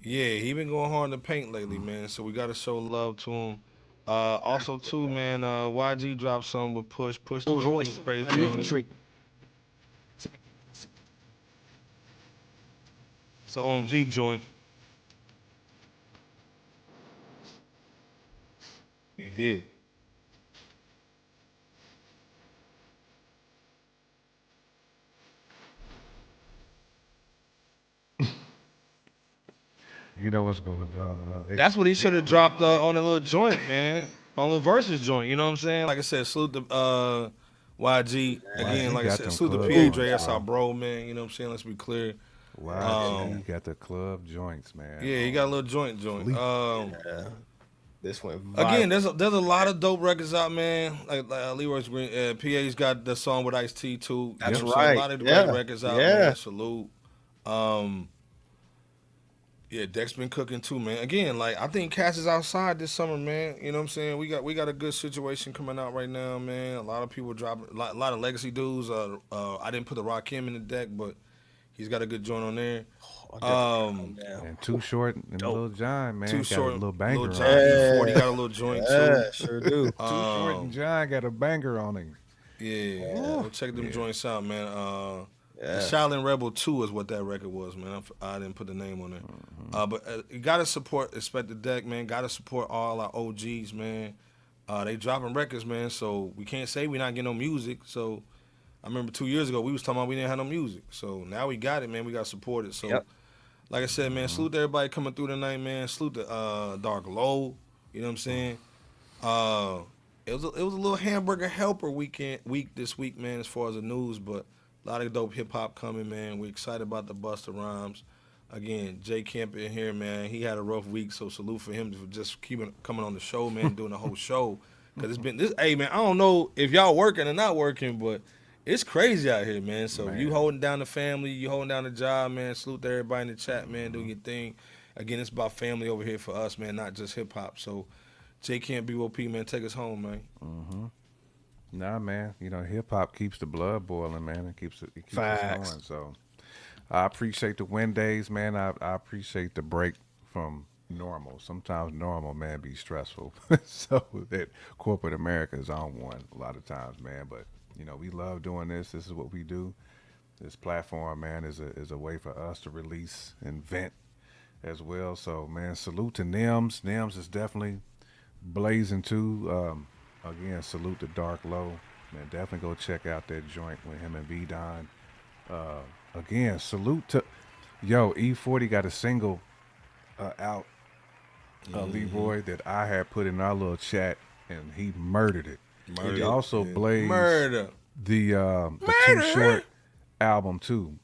Yeah, he been going hard in the paint lately, man. So we got to show love to him. Also too, man. YG dropped something with Push. Push the voice crazy. So OMG joint. He did. You know what's going on. That's what he should have dropped on a little joint, man. On the versus joint, you know what I'm saying? Like I said, salute to YG. Again, like I said, salute to P.A. Dre. That's our bro, man. You know what I'm saying? Let's be clear. Wow, he got the club joints, man. Yeah, he got a little joint. This one again. There's a lot of dope records out, man. Like Leroy's Green. PA's got the song with Ice-T too. That's right. A lot of great records out, man. Salute. Yeah, Deck's been cooking too, man. Again, like I think Cass is outside this summer, man. You know what I'm saying? We got a good situation coming out right now, man. A lot of people dropping, a lot of legacy dudes. I didn't put the Rakim in the deck, but he's got a good joint on there. And Too Short and Lil Jon, man, Too got Short, a little banger. Lil Jon E40 got a little joint too. Yeah, sure do. Too Short and John got a banger on him. Yeah, go check them joints out, man. Shaolin Rebel 2 is what that record was, man. I didn't put the name on there. But you got to support Expect the Deck, man. Got to support all our OGs, man. They dropping records, man. So we can't say we not getting no music. So I remember 2 years ago we was talking about we didn't have no music. So now we got it, man. We got supported. So like I said, man, salute to everybody coming through tonight, man. Salute to Dark Low. You know what I'm saying? It was a little hamburger helper week this week, man, as far as the news, but a lot of dope hip hop coming, man. We're excited about the Busta Rhymes. Again, J Camp in here, man. He had a rough week, so salute for him for just keeping coming on the show, man, doing the whole show. Cause it's been this. Hey, man, I don't know if y'all working or not working, but it's crazy out here, man. So you holding down the family, you holding down the job, man. Salute to everybody in the chat, man. Doing your thing. Again, it's about family over here for us, man, not just hip hop. So J Camp BOP, man, take us home, man. Nah, man. You know, hip hop keeps the blood boiling, man. It keeps us going. So I appreciate the win days, man. I appreciate the break from normal. Sometimes normal, man, be stressful. So that corporate America is on one a lot of times, man. But you know, we love doing this. This is what we do. This platform, man, is a way for us to release and vent as well. So, man, salute to Nims. Nims is definitely blazing too. Again, salute to Dark Low. Man, definitely go check out that joint with him and V-Don. Again, salute to E40 got a single out, Leroy, that I had put in our little chat, and he murdered it. He also blazed the Too Short album too.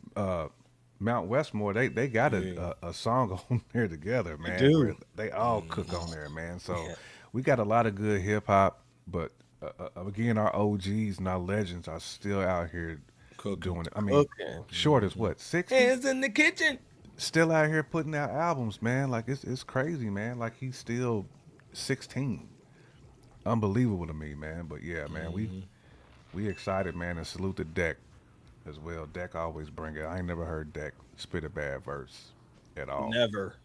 Mount Westmore, they got a song on there together, man. They all cook on there, man. So we got a lot of good hip hop, but again, our OGs and our legends are still out here doing it. I mean, Short is what, 60? Hands in the kitchen. Still out here putting out albums, man. Like it's crazy, man. Like he's still 16. Unbelievable to me, man. But yeah, man, we excited, man, and salute to Deck as well. Deck always bring it. I ain't never heard Deck spit a bad verse at all. Never.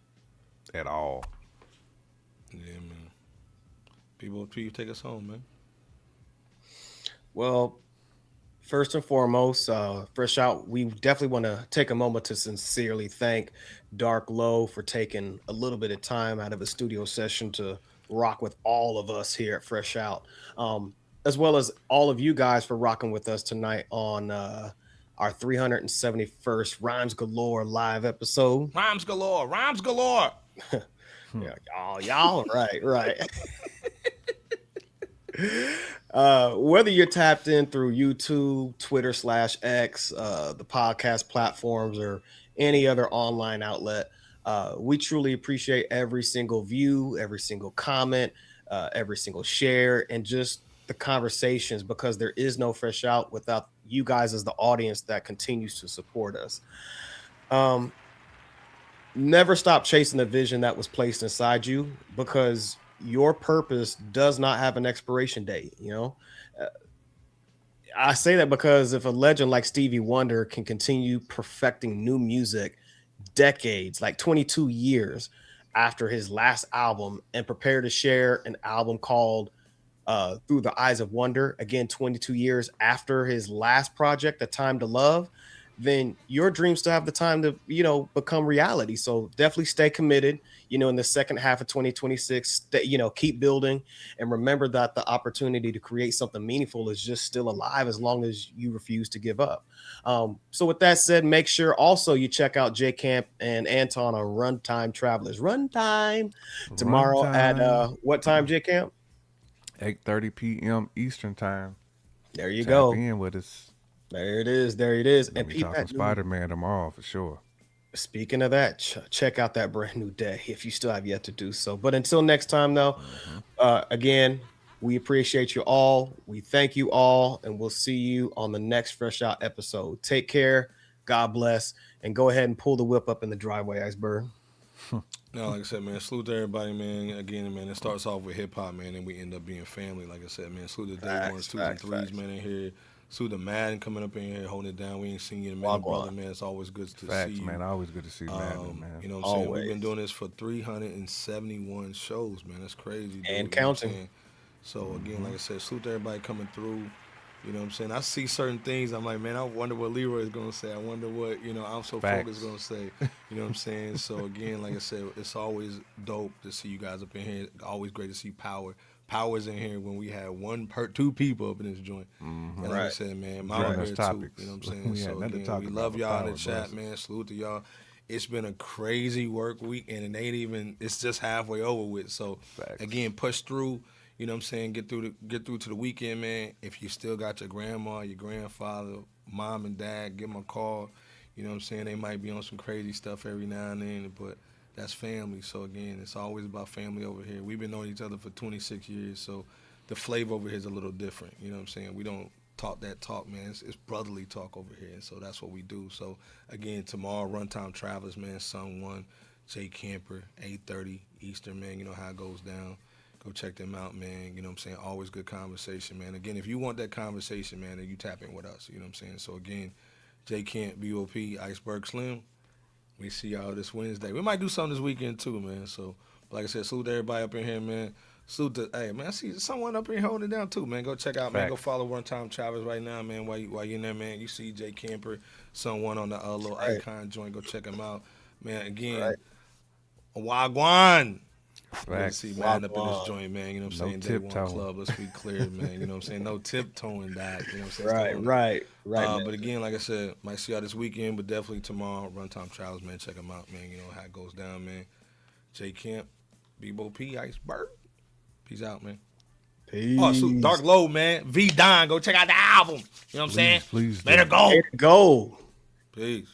At all. Yeah, man. People take us home, man. Well, first and foremost, Fresh Out, we definitely want to take a moment to sincerely thank Dark Low for taking a little bit of time out of a studio session to rock with all of us here at Fresh Out, as well as all of you guys for rocking with us tonight on our 371st Rhymes Galore live episode. Rhymes galore. Yeah, y'all, right. Whether you're tapped in through YouTube, Twitter /X, the podcast platforms, or any other online outlet, we truly appreciate every single view, every single comment, every single share, and just the conversations, because there is no Fresh Out without you guys as the audience that continues to support us. Never stop chasing the vision that was placed inside you, because your purpose does not have an expiration date. You know, I say that because if a legend like Stevie Wonder can continue perfecting new music decades, like 22 years after his last album, and prepare to share an album called Through the Eyes of Wonder, again 22 years after his last project, A Time to Love, then your dreams still have the time to, become reality. So definitely stay committed, in the second half of 2026, keep building, and remember that the opportunity to create something meaningful is just still alive as long as you refuse to give up. So with that said, make sure also you check out J Camp and Anton on Runtime Travelers. Runtime tomorrow at what time, J Camp? 8:30 p.m. Eastern time. There you go. Tap in with us. There it is. And we talking Spider-Man tomorrow for sure. Speaking of that, check out that brand new day if you still have yet to do so. But until next time, though, again, we appreciate you all. We thank you all, and we'll see you on the next Fresh Out episode. Take care. God bless. And go ahead and pull the whip up in the driveway, Iceberg. No, like I said, man, salute to everybody, man. Again, man, it starts off with hip-hop, man, and we end up being family. Like I said, man, salute to day ones, twos, and threes, man, in here. Salute to Madden coming up in here, holding it down. We ain't seen you in a minute, brother, man. It's always good to see you. Man. Always good to see Madden, man. You know what I'm saying? We've been doing this for 371 shows, man. That's crazy, dude. And counting. So, again, like I said, salute to everybody coming through. You know what I'm saying? I see certain things. I'm like, man, I wonder what Leroy is going to say. I wonder what, I'm so focused going to say. You know what I'm saying? So, again, like I said, it's always dope to see you guys up in here. Always great to see Power. Power's in here when we had two people up in this joint. And like I said, man, Mama here too. Topics. You know what I'm saying? So, again, we love y'all in the chat, man. Salute to y'all. It's been a crazy work weekend, and it's just halfway over with. So, again, push through. You know what I'm saying? Get through to the weekend, man. If you still got your grandma, your grandfather, mom and dad, give them a call. You know what I'm saying? They might be on some crazy stuff every now and then, but that's family. So, again, it's always about family over here. We've been knowing each other for 26 years, so the flavor over here is a little different. You know what I'm saying? We don't talk that talk, man. It's brotherly talk over here, and so that's what we do. So, again, tomorrow, Runtime Travelers, man, Sun 1, Jay Camper, 8:30 Eastern, man. You know how it goes down. Go check them out, man. You know what I'm saying? Always good conversation, man. Again, if you want that conversation, man, then you tap in with us. You know what I'm saying? So, again, J Camp, BOP, Iceberg Slim. We see y'all this Wednesday. We might do something this weekend, too, man. So, like I said, salute to everybody up in here, man. Salute to, hey, man, I see someone up here holding it down, too, man. Go check out, man. Go follow Runtime Travelers right now, man. While you in there, man, you see J Camper, someone on the little icon joint. Go check him out. Man, again, Wagwan. See, man, up in this joint, man. You know what I'm saying? Day One Club. Let's be clear, man. You know what I'm saying? No tiptoeing back. You know what I'm saying? Right. But again, like I said, might see y'all this weekend, but definitely tomorrow. Runtime Travels, man. Check them out, man. You know how it goes down, man. J Camp, BOP, Iceberg. Peace out, man. Peace. Oh, so Dark Low, man. V Don, go check out the album. You know what I'm saying? Please. Let it go. Let it go. Peace.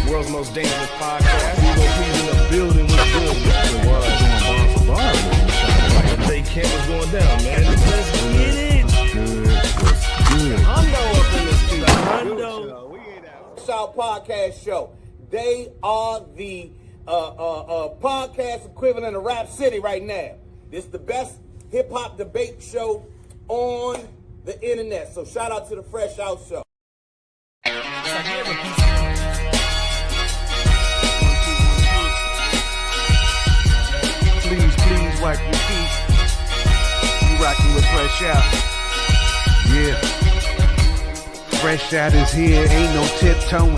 World's most dangerous podcast. We gon' be in the building with good. The world doing bar for bar. Like J Camp was going down, man. Let's get it. Good. Hundo up in this piece. Hundo. FRSHOUT Podcast Show. They are the podcast equivalent of Rap City right now. This is the best hip hop debate show on the internet. So shout out to the FRSHOUT Show. Please wipe your feet. You rockin' with FRSHOUT. Yeah. FRSHOUT is here, ain't no tiptoeing.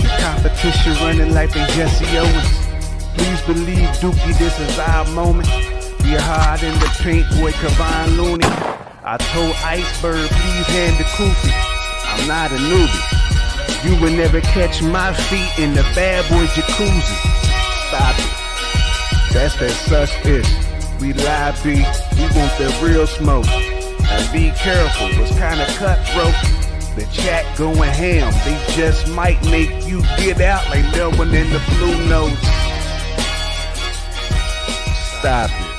The competition running like they Jesse Owens. Please believe, Dookie, this is our moment. Be hard in the paint, boy, Kavon Looney. I told Iceberg, please hand the koofy. I'm not a newbie. You will never catch my feet in the bad boy jacuzzi. Stop it. That's that such ish. We live beat, we want the real smoke. And be careful, it's kinda cutthroat. The chat going ham, they just might make you get out like no one in the blue notes. Stop it.